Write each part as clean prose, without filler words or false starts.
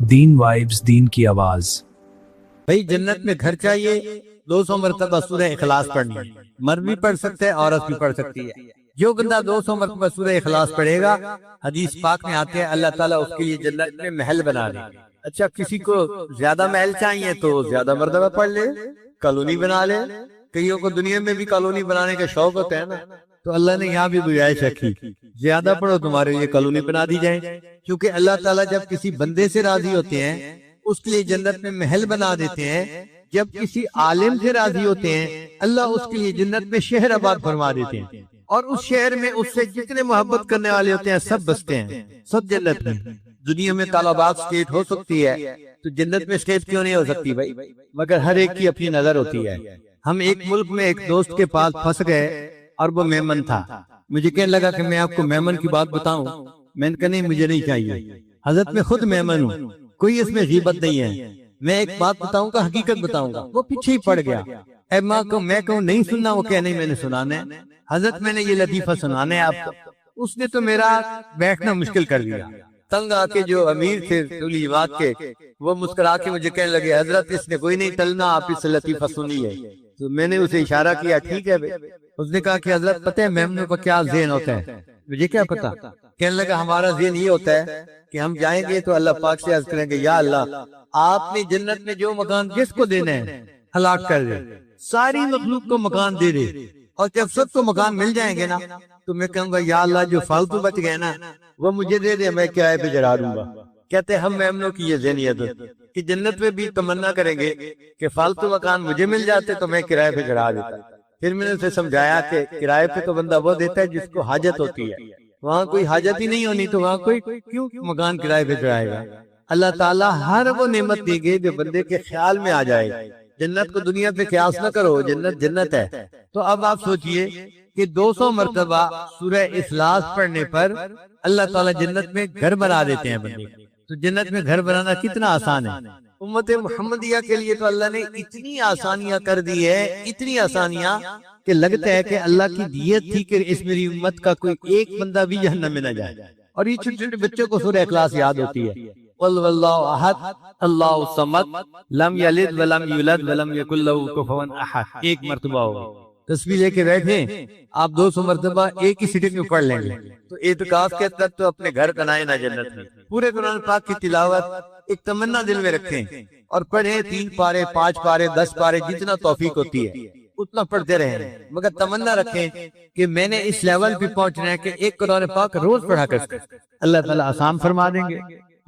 دین vibes, دین کی آواز۔ بھائی جنت میں گھر چاہیے، 200 مرتبہ سورہ اخلاص پڑھنی ہے۔ مرد بھی پڑھ سکتے ہے، عورت بھی پڑھ سکتی ہے۔ جو بندہ 200 مرتبہ سورہ اخلاص پڑھے گا، حدیث پاک میں آتے ہیں اللہ تعالیٰ اس کے لیے جنت میں محل بنا دے۔ اچھا کسی کو زیادہ محل چاہیے تو زیادہ مرتبہ پڑھ لے، کالونی بنا لے۔ کئیوں کو دنیا میں بھی کالونی بنانے کا شوق ہوتا ہے نا، تو اللہ نے یہاں بھی گنجائش رکھی، زیادہ پڑھو تمہارے لیے کالونی بنا دی جائے۔ کیونکہ اللہ تعالیٰ جب کسی بندے سے راضی ہوتے ہیں اس کے لیے جنت میں محل بنا دیتے ہیں، جب کسی عالم سے راضی ہوتے ہیں اللہ اس کے لیے جنت میں شہر آباد فرما دیتے ہیں، اور اس شہر میں اس سے جتنے محبت کرنے والے ہوتے ہیں سب بستے ہیں، سب جنت میں۔ دنیا میں طالبات اسٹیٹ ہو سکتی ہے تو جنت میں اسٹیٹ کیوں نہیں ہو سکتی بھائی؟ مگر ہر ایک کی اپنی نظر ہوتی ہے۔ ہم ایک ملک میں ایک دوست کے پاس پھنس گئے اور وہ میمن تھا۔ مجھے کہنے لگا کہ میں آپ کو میمن کی بات بتاؤں، میں نے کہا نہیں مجھے نہیں چاہیے، حضرت میں خود میمن ہوں، کوئی اس میں غیبت نہیں ہے، میں ایک بات بتاؤں گا، حقیقت بتاؤں گا۔ وہ پیچھے ہی پڑ گیا، اے ماں کو میں کہوں نہیں سننا، وہ کہ نہیں میں نے سنانا ہے، حضرت میں نے یہ لطیفہ سنانا ہے آپ کو۔ اس نے تو میرا بیٹھنا مشکل کر دیا۔ تنگ آ کے جو امیر تھے تولیمات کے، وہ مسکرا کے مجھے کہنے لگے حضرت اس نے کوئی نہیں ٹلنا، آپ اس سے لطیفہ سنیے۔ تو میں نے اسے اشارہ کیا ٹھیک ہے بھائی۔ اس نے کہا کہ حضرت پتہ ہے میمنوں کا کیا ذہن ہوتا ہے؟ مجھے کیا پتا؟ کہنے لگا ہمارا ذہن یہ ہوتا ہے کہ ہم جائیں گے تو اللہ پاک سے عرض کریں گے یا اللہ آپ نے جنت میں جو مکان جس کو دینا ہے ہلاک کر دے، ساری مخلوق کو مکان دے دے، اور جب سب کو مکان مل جائیں گے نا تو میں کہوں گا یا اللہ جو فالتو بچ گئے نا وہ مجھے دے دے، میں کرائے پہ چڑھا دوں گا۔ کہتے ہیں ہم میمنوں کی یہ ذہنیت کہ جنت میں بھی تمنا کریں گے کہ فالتو مکان مجھے مل جاتے تو میں کرائے پہ چڑھا دیتا۔ پھر میں نے اسے سمجھایا کہ کرائے پہ تو بندہ وہ دیتا ہے جس کو حاجت ہوتی ہے، وہاں کوئی حاجت ہی نہیں ہونی تو وہاں کوئی کیوں مکان کرائے پہ چڑھائے گا؟ اللہ تعالیٰ ہر وہ نعمت دے گے جو بندے کے خیال میں آ جائے۔ جنت کو دنیا پہ قیاس نہ کرو، جنت جنت ہے۔ تو اب آپ سوچئے کہ 200 مرتبہ سورہ اخلاص پڑھنے پر اللہ تعالیٰ جنت میں گھر بنا دیتے ہیں بندے۔ تو جنت میں گھر بنانا کتنا آسان ہے۔ امت محمدیہ کے لیے تو اللہ نے اتنی آسانیاں کر دی ہے، اتنی آسانیاں کہ لگتا ہے کہ اللہ کی دیت تھی کہ اس میری امت کا کوئی ایک بندہ بھی جہنم میں نہ جائے۔ اور یہ چھوٹے چھوٹے بچوں کو سورہ اخلاص یاد ہوتی ہے، قل هو اللہ احد اللہ الصمد لم یلد ولم یولد ولم یکن لہ کفوا احد، ایک مرتبہ ہو۔ تسبیح لے کے بیٹھے آپ 200 مرتبہ ایک ہی سٹنگ میں پڑھ لیں گے تو اعتکاف کے تحت تو اپنے گھر بنائے نا جنت میں۔ پورے قرآن پاک کی تلاوت ایک تمنا دل میں رکھیں اور پڑھیں، 3 پارے 5 پارے 10 پارے جتنا توفیق ہوتی ہے اتنا پڑھتے رہیں، مگر تمنا رکھیں کہ میں نے اس لیول پہ پہنچنا ہے کہ ایک قرآن پاک روز پڑھا کر سکیں۔ اللہ تعالیٰ آسان فرما دیں گے۔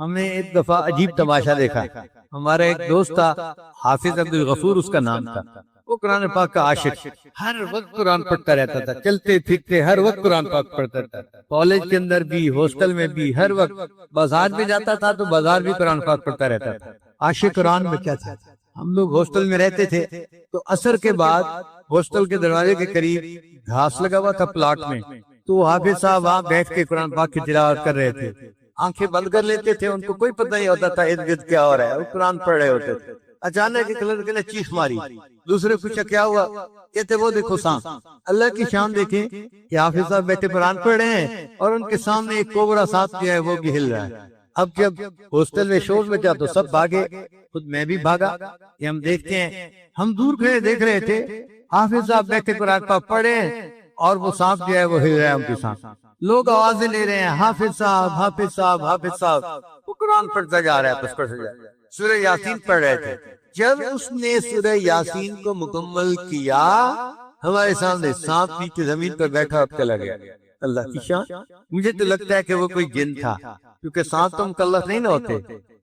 ہم نے ایک دفعہ عجیب تماشا دیکھا، ہمارا ایک دوست تھا حافظ عبدالغفور اس کا نام تھا، وہ قرآن پاک کا عاشق، ہر وقت قرآن پڑھتا رہتا تھا، چلتے پھرتے ہر وقت قرآن پاک پڑھتا تھا، کالج کے اندر بھی ہاسٹل میں بھی ہر وقت، بازار میں جاتا تھا تو بازار بھی قرآن پاک پڑھتا رہتا تھا۔ عاشق قرآن میں کیا تھا؟ ہم لوگ ہاسٹل میں رہتے تھے تو عصر کے بعد ہاسٹل کے دروازے کے قریب گھاس لگا ہوا تھا پلاٹ میں، تو حافظ صاحب وہاں بیٹھ کے قرآن پاک کی تلاوت کر رہے تھے، آنکھیں بند کر لیتے تھے، ان کو کوئی پتہ نہیں ہوتا تھا ارد گرد کیا ہو رہا ہے، وہ قرآن پڑھ رہے ہوتے تھے۔ اچانک ایک لڑکے نے چیخ ماری، دوسرے پوچھا کیا ہوا؟ کہتے وہ دیکھو سانپ۔ اللہ کی شان دیکھیں کہ حافظ صاحب بیٹھے قرآن پڑھ رہے ہیں اور ان کے سامنے ایک کوبرا سانپ جو ہے وہ بھی ہل رہا ہے۔ اب جب ہاسٹل میں شور بچا تو سب بھاگے، خود میں بھی بھاگا کہ ہم دیکھتے ہیں۔ ہم دور کھڑے دیکھ رہے تھے حافظ صاحب بیٹھے قرآن پاک پڑھ رہے ہیں اور وہ سانپ جو ہے وہ ہل رہا ہے ان کے ساتھ، لوگ آوازیں لے رہے ہیں حافظ صاحب حافظ صاحب حافظ صاحب، وہ قرآن پڑھتا جا رہا ہے، بس پڑھتا جا رہا ہے۔ سورہ یاسین پڑھ رہے تھے، جب اس نے سورہ یاسین کو مکمل کیا ہمارے سامنے سانپ نیچے زمین پر بیٹھا اب چلا گیا۔ اللہ کی شان۔ مجھے تو لگتا ہے کہ وہ کوئی جن تھا، کیونکہ سانپ تو مکلف نہیں نہ ہوتے،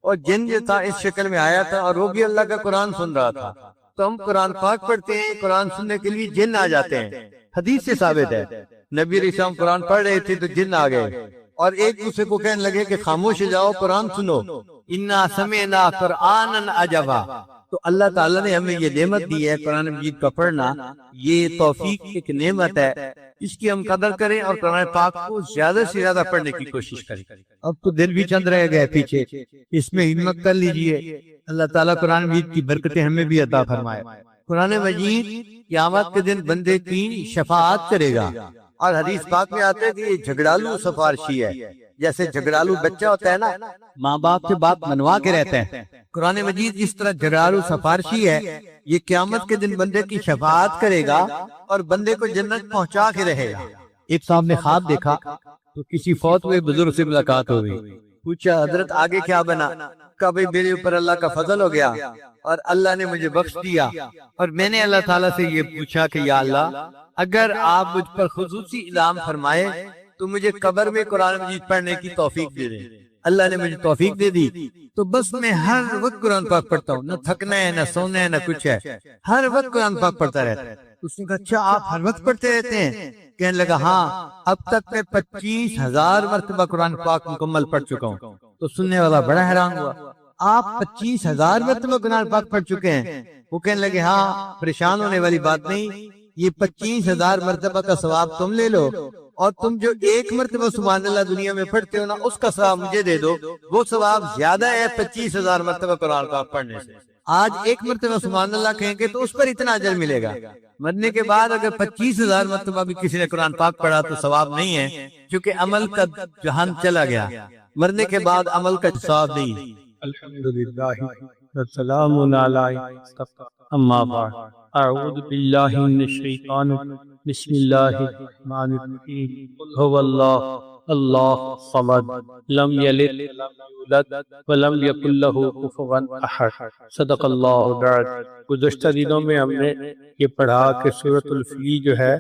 اور جن جو تھا اس شکل میں آیا تھا اور وہ بھی اللہ کا قرآن سن رہا تھا۔ تو ہم قرآن پاک پڑھتے ہیں، قرآن سننے کے لیے جن آ جاتے ہیں، حدیث سے ثابت ہے۔ نبی علیہ السلام قرآن پڑھ رہے تھے تو جن آ گئے اور ایک دوسرے کو کہنے لگے کہ خاموش ہو جاؤ قرآن سنو، انا سمعنا قرآنا عجبا۔ تو اللہ تعالیٰ نے ہمیں یہ نعمت دی ہے قرآن مجید کا پڑھنا، یہ توفیق ایک نعمت ہے، اس کی ہم قدر کریں اور قرآن پاک کو زیادہ سے زیادہ پڑھنے کی کوشش کریں۔ اب تو دن بھی چند رہ گئے پیچھے، اس میں ہمت کر لیجئے، اللہ تعالیٰ قرآن مجید کی برکتیں ہمیں بھی عطا فرمائے۔ قرآن مجید قیامت کے دن بندے کی شفاعت کرے گا، اور حدیث پاک میں آتا ہے کہ یہ جھگڑالو سفارشی ہے، جیسے جھگڑالو بچہ ہوتا ہے نا، ماں باپ سے بات منوا کے رہتا ہے، قرآن مجید جس طرح جھگڑالو سفارشی ہے، یہ قیامت کے دن بندے کی شفاعت کرے گا اور بندے کو جنت پہنچا کے رہے گا۔ ایک صاحب نے خواب دیکھا تو کسی فوت ہوئے بزرگ سے ملاقات ہو گئی، پوچھا حضرت آگے کیا بنا؟ کہا بھئی میرے اوپر اللہ کا فضل ہو گیا اور اللہ نے مجھے بخش دیا، اور میں نے اللہ تعالیٰ سے یہ پوچھا کہ یا اللہ اگر آپ مجھ پر خصوصی انعام فرمائے تو مجھے قبر میں قرآن مجید پڑھنے کی توفیق دے دیں۔ اللہ نے مجھے توفیق دے دی تو بس میں ہر وقت قرآن پاک پڑھتا ہوں، نہ تھکنا ہے نہ سونا ہے نہ کچھ ہے، ہر وقت قرآن پاک پڑھتا رہتا ہے۔ اس نے کہا اچھا آپ ہر وقت پڑھتے رہتے ہیں؟ کہنے لگا ہاں، اب تک میں 25,000 مرتبہ قرآن پاک مکمل پڑھ چکا ہوں۔ تو سننے والا بڑا حیران ہوا، آپ 25,000 مرتبہ قرآن پاک پڑھ چکے ہیں؟ وہ کہنے لگے ہاں، پریشان ہونے والی بات نہیں، یہ 25,000 مرتبہ کا ثواب تم لے لو، اور تم جو ایک مرتبہ سبحان اللہ دنیا میں پڑھتے ہو نا، اس کا ثواب مجھے دے دو، وہ ثواب زیادہ ہے 25,000 مرتبہ قرآن پاک پڑھنے سے۔ آج ایک مرتبہ سبحان اللہ کہیں گے تو اس پر اتنا اجر ملے گا، مرنے کے بعد اگر 25,000 مرتبہ بھی کسی نے قرآن پاک پڑھا تو ثواب نہیں ہے، کیونکہ عمل کا جہان چلا گیا، مرنے کے بعد عمل کا ثواب نہیں۔ الحمدللہ والسلام علی اما بعد اعوذ باللہ من الشیطان بسم اللہ الرحمن الرحیم قل هو اللہ اللہ الصمد لم یلد ولم یولد ولم یکن لہ کفوا احد صدق اللہ العظیم۔ گزشتہ دنوں میں ہم نے یہ پڑھا کہ سورۃ الفیل جو ہے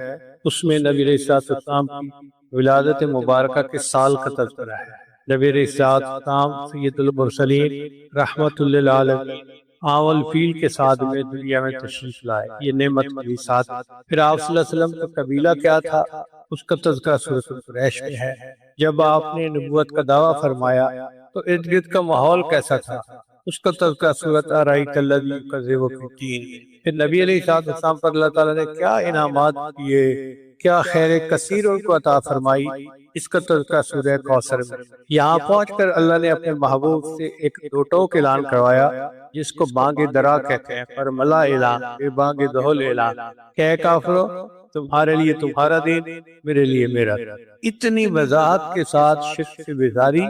اس میں نبی علیہ السلام کی ولادت مبارکہ کے سال کا تذکرہ ہے۔ نبی علیہ السلام سید المرسلین رحمت للعالمین عام الفیل کے ساتھ میں دنیا میں تشریف لائے، یہ نعمت کی ساتھ۔ پھر آپ صلی اللہ علیہ وسلم کا قبیلہ کیا تھا اس کا تذکرہ سورۃ القریش میں ہے۔ جب آپ نے نبوت کا دعویٰ فرمایا تو ارد گرد کا ماحول کیسا تھا اس کا تذکرہ سورۃ ارأیت الذی یکذب بالدین۔ پھر نبی علیہ السلام پر اللہ تعالیٰ نے کیا انعامات کیے، کیا خیر کثیر ان کو عطا فرمائی، اس کا تذکرہ سورہ کوثر میں۔ یہاں پہنچ کر اللہ نے اپنے محبوب سے ایک دو ٹوک اعلان کروایا جس کو بانگ درا کہتے ہیں، پر ملا اعلان، یہ بانگ دہل اعلان کہ اے کافرو تمہارے لیے تمہارا دین، میرے لیے میرا۔ اتنی وضاحت کے ساتھ شرک سے بیزاری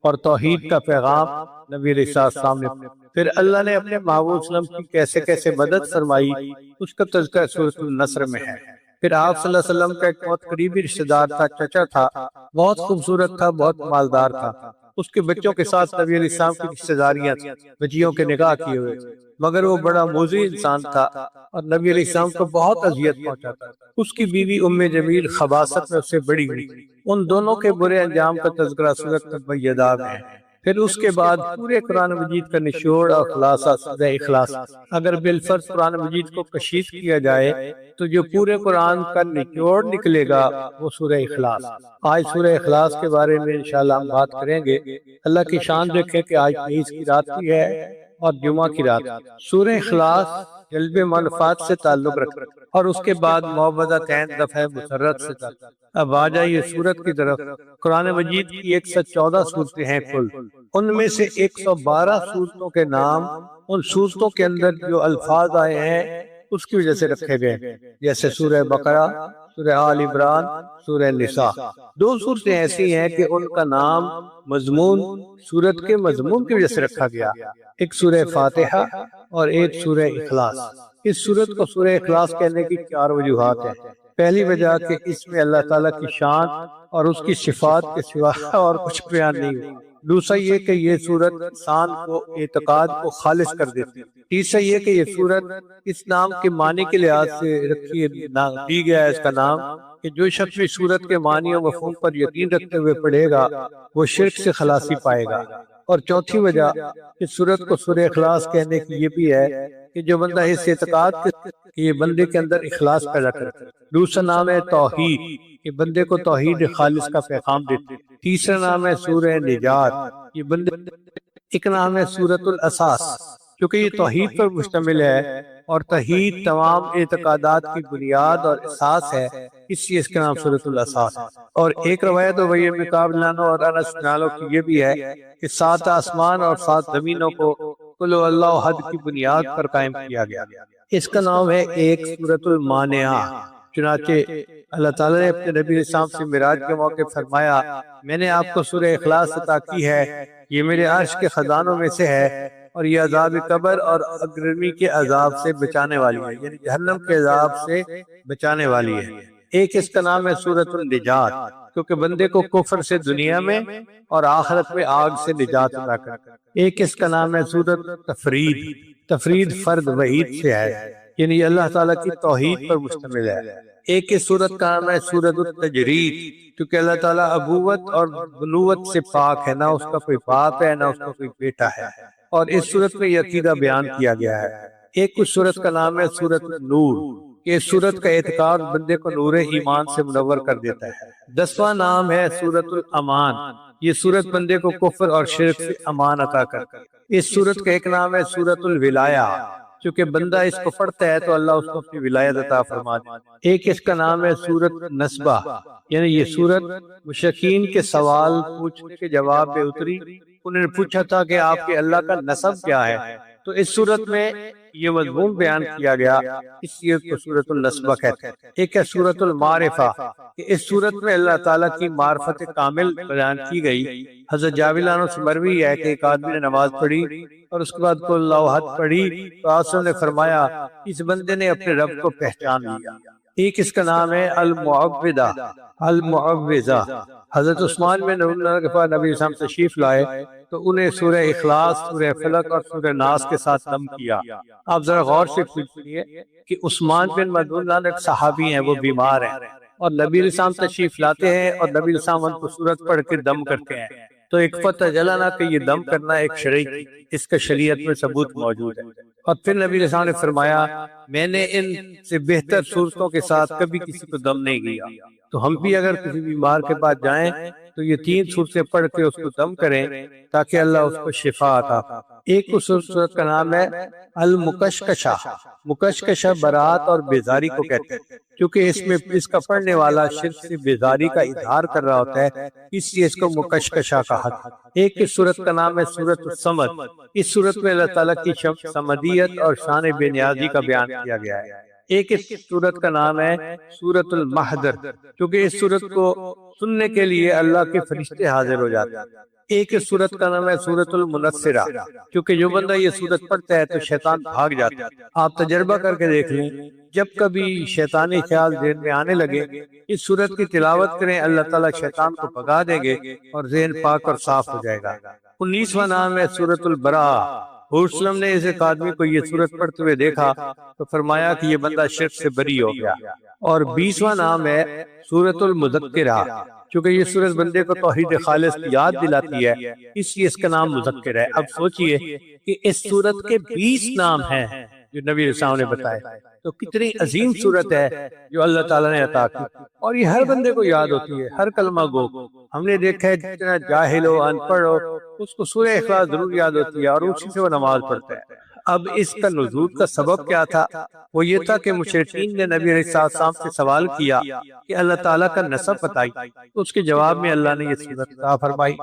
اور توحید کا پیغام نبی علیہ السلام نے۔ پھر اللہ نے اپنے محبوب صلی اللہ علیہ وسلم کی کیسے کیسے مدد فرمائی اس کا تذکرہ سورۃ النصر میں ہے۔ پھر آپ صلی اللہ علیہ وسلم کا ایک بہت قریبی رشتہ دار تھا، چچا تھا، بہت خوبصورت تھا، بہت مالدار تھا، اس کے بچوں کے ساتھ نبی علیہ السلام کی رشتہ داریاں تھیں، بچیوں کے نکاح کیے ہوئے، مگر وہ بڑا موذی انسان تھا اور نبی علیہ السلام کو بہت اذیت پہنچاتا تھا۔ اس کی بیوی ام جمیل خباثت میں اس سے بڑی ہوئی، ان دونوں کے برے انجام کا تذکرہ سورۃ البیدہ میں ہے۔ پھر اس کے بعد پورے قرآن مجید کا نچوڑ اور خلاصہ سورہ اخلاص۔ اگر بالفرض قرآن مجید کو کشید کیا جائے تو جو پورے قرآن کا نچوڑ نکلے گا وہ سورہ اخلاص۔ آج سورہ اخلاص کے بارے میں انشاءاللہ ہم بات کریں گے۔ اللہ کی شان دیکھیں کہ آج 23 کی رات کی ہے اور جمعہ کی رات۔ سورہ اخلاص جلب منفعت سے تعلق رکھتا ہے اور اس کے بعد معوذتین دفع مسرت سے تعلق۔ اب آ جائیے سورت کی طرف۔ قرآن مجید کی 114 صورتیں ہیں کل، ان میں سے 112 صورتوں کے نام ان صورتوں کے اندر جو الفاظ آئے ہیں اس کی وجہ سے رکھے گئے، جیسے سورہ بقرہ، سورہ آل عمران، سورہ نساء۔ دو صورتیں ایسی ہیں کہ ان کا نام مضمون سورت کے مضمون کی وجہ سے رکھا گیا، ایک سورہ فاتحہ اور ایک سورہ اخلاص۔ اس سورت کو سورہ اخلاص کہنے کی 4 وجوہات ہیں۔ پہلی وجہ کہ اس میں اللہ تعالیٰ کی شان اور اس کی صفات کے سوا اور کچھ بیان نہیں ہوئی۔ دوسرا یہ کہ یہ سورت انسان کو اعتقاد کو خالص کر دیتی ہے۔ تیسرا یہ کہ یہ سورت اسلام کے معنی کے لحاظ سے دی گیا ہے اس کا نام کہ جو شخص بھی سورت کے معنی و مفہوم پر یقین رکھتے ہوئے پڑھے گا وہ شرک سے خلاصی پائے گا۔ اور چوتھی وجہ اس سورت کو سورہ اخلاص کہنے کی یہ بھی ہے کہ جو بندہ اس اعتقاد کہ یہ بندے کے اندر اخلاص پیدا کرتا ہے۔ دوسرا نام ہے توحید، یہ بندے کو توحید خالص کا پیغام دیتے۔ تیسرا نام ہے سورہ نجات، یہ بندے ایک نام ہے سورۃ الاساس، کیونکہ یہ توحید پر مشتمل ہے اور توحید تمام اعتقادات کی بنیاد اور اساس ہے، اس لیے اس کا نام سورۃ الاساس۔ اور ایک روایت ابی بن کعب اور انس کی یہ بھی ہے کہ 7 آسمان اور 7 زمینوں کو قل هو اللہ احد کی بنیاد پر قائم کیا گیا۔ اس کا نام ہے ایک سورۃ المانعہ، چنانچہ اللہ تعالیٰ نے اپنے نبی السلام سے معراج کے موقع فرمایا میں نے آپ کو سورہ اخلاص عطا کی ہے، یہ میرے عرش کے خزانوں میں سے ہے اور یہ عذاب قبر اور اگرمی کے عذاب سے بچانے والی ہے، یعنی جہنم کے عذاب سے بچانے والی ہے۔ ایک اس کا نام ہے سورۃ النجات، کیونکہ بندے کو کفر سے دنیا میں اور آخرت میں آگ سے نجات عطا کرتا ہے۔ ایک اس کا نام ہے سورۃ تفرید، تفرید فرد وحید سے ہے، یعنی اللہ تعالیٰ کی توحید پر مشتمل ہے۔ ایک اس سورت کا نام ہے سورۃ التجرید، کیونکہ اللہ تعالیٰ ابوت اور بنوت سے پاک ہے، نہ اس کا کوئی باپ ہے نہ اس کا کوئی بیٹا ہے، اور اس سورت میں یہ عقیدہ بیان کیا گیا ہے۔ ایک اس سورت کا نام ہے سورۃ النور، کہ اس سورت کا اعتقاد بندے کو نور ایمان سے منور کر دیتا ہے۔ 10واں نام ہے سورۃ الامان، یہ سورت بندے کو کفر اور شرک سے امان عطا کرتی ہے۔ اس سورت کا ایک نام ہے سورۃ الولایہ، چونکہ بندہ اس کو پڑھتا ہے تو اللہ اس کو اپنی ولایت عطا فرما دیتا ہے۔ ایک اس کا نام ہے سورۃ نسبہ، یعنی یہ سورت مشرکین کے سوال پوچھنے کے جواب میں اتری۔ انہوں نے پوچھا تھا کہ آپ کے اللہ کا نسب کیا ہے، تو اس سورت میں یہ مضمون بیان کیا گیا، اس لیے کو سورۃ النسبہ کہتے ہیں۔ ایک ہے سورۃ المعرفہ، کہ اس سورت میں اللہ تعالیٰ کی معرفت کامل بیان کی گئی۔ حضرت جابر عنہ سے مروی ہے کہ ایک آدمی نے نماز پڑھی اور اس کے بعد قل اللہ احد پڑھی تو آسم نے فرمایا اس بندے نے اپنے رب کو پہچان لیا۔ ایک اس کا نام ہے المعوذہ، المعوذہ۔ حضرت عثمان بن عفان کے پاس نبی اسلام تشریف لائے تو انہیں سورہ اخلاص، سورہ فلق اور سورہ ناس کے ساتھ دم کیا۔ آپ ذرا غور سے پوچھئے کہ عثمان بن مظعون ایک صحابی ہیں، وہ بیمار ہیں اور نبی اسلام تشریف لاتے ہیں اور نبی اسلام ان کو سورت پڑھ کے دم کرتے ہیں، تو ایک فتح جلانا کہ یہ دم کرنا ایک شرعی، اس کا شریعت میں ثبوت موجود ہے۔ اور پھر نبی علیہ السلام نے فرمایا میں نے ان سے بہتر صورتوں کے ساتھ کبھی کسی کو دم نہیں کیا، تو ہم بھی اگر کسی بیمار کے پاس جائیں تو یہ 3 صورتیں پڑھ کے اس کو دم کریں تاکہ اللہ اس کو شفا عطا۔ ایک اس صورت کا نام ہے المکشکشہ، مکشکشہ برات اور بیزاری کو کہتے ہیں، کیونکہ اس میں اس کا پڑھنے والا شرک سے بیزاری کا اظہار کر رہا ہوتا ہے، اس لیے اس کو مکشکشہ کہا۔ ایک اس سورت کا نام ہے سورۃ الصمد، اس سورت میں اللہ تعالیٰ کی صمدیت اور شان بے نیازی کا بیان کیا گیا ہے۔ ایک اس سورت کا نام ہے سورۃ المحضر، کیونکہ اس سورت کو سننے کے لیے اللہ کے فرشتے حاضر ہو جاتے ہیں۔ ایک اس سورت کا نام ہے سورۃ المنصرہ، کیونکہ جو بندہ یہ سورت پڑھتا ہے تو شیطان بھاگ جاتا ہے۔ آپ تجربہ کر کے دیکھ لیں، جب کبھی شیطانی خیال ذہن میں آنے لگے اس سورت کی تلاوت کریں، اللہ تعالیٰ شیطان کو بھگا دیں گے اور ذہن پاک اور صاف ہو جائے گا۔ 19واں نام ہے سورۃ البراء۔ حضور صلی اللہ علیہ وسلم نے اس ایک آدمی کو یہ سورت پڑھتے ہوئے دیکھا تو فرمایا کہ یہ بندہ شرک سے بری ہو گیا۔ اور 20واں نام ہے سورۃ المذکرہ، چونکہ یہ سورت بندے کو توحید خالص کی یاد دلاتی ہے، اس لیے اس کا نام مذکر ہے۔ اب سوچئے کہ اس سورت کے 20 نام ہیں جو نبی علیہ السلام نے بتائے، تو کتنی عظیم سورت ہے جو اللہ تعالیٰ نے عطا کی، اور یہ ہر بندے کو یاد ہوتی ہے، ہر کلمہ گو۔ ہم نے دیکھا ہے جتنا جاہل ہو، ان پڑھ ہو، اس کو سورہ اخلاص ضرور یاد ہوتی ہے اور اسی سے وہ نماز پڑھتا ہے۔ اب اس کا نزول کا سبب کیا تھا؟ وہ یہ تھا کہ مشرکین نے نبی علیہ السلام سے سوال کیا کہ اللہ تعالیٰ کا نسب بتائی، تو اس کے جواب میں اللہ نے یہ سورت عطا فرمائی۔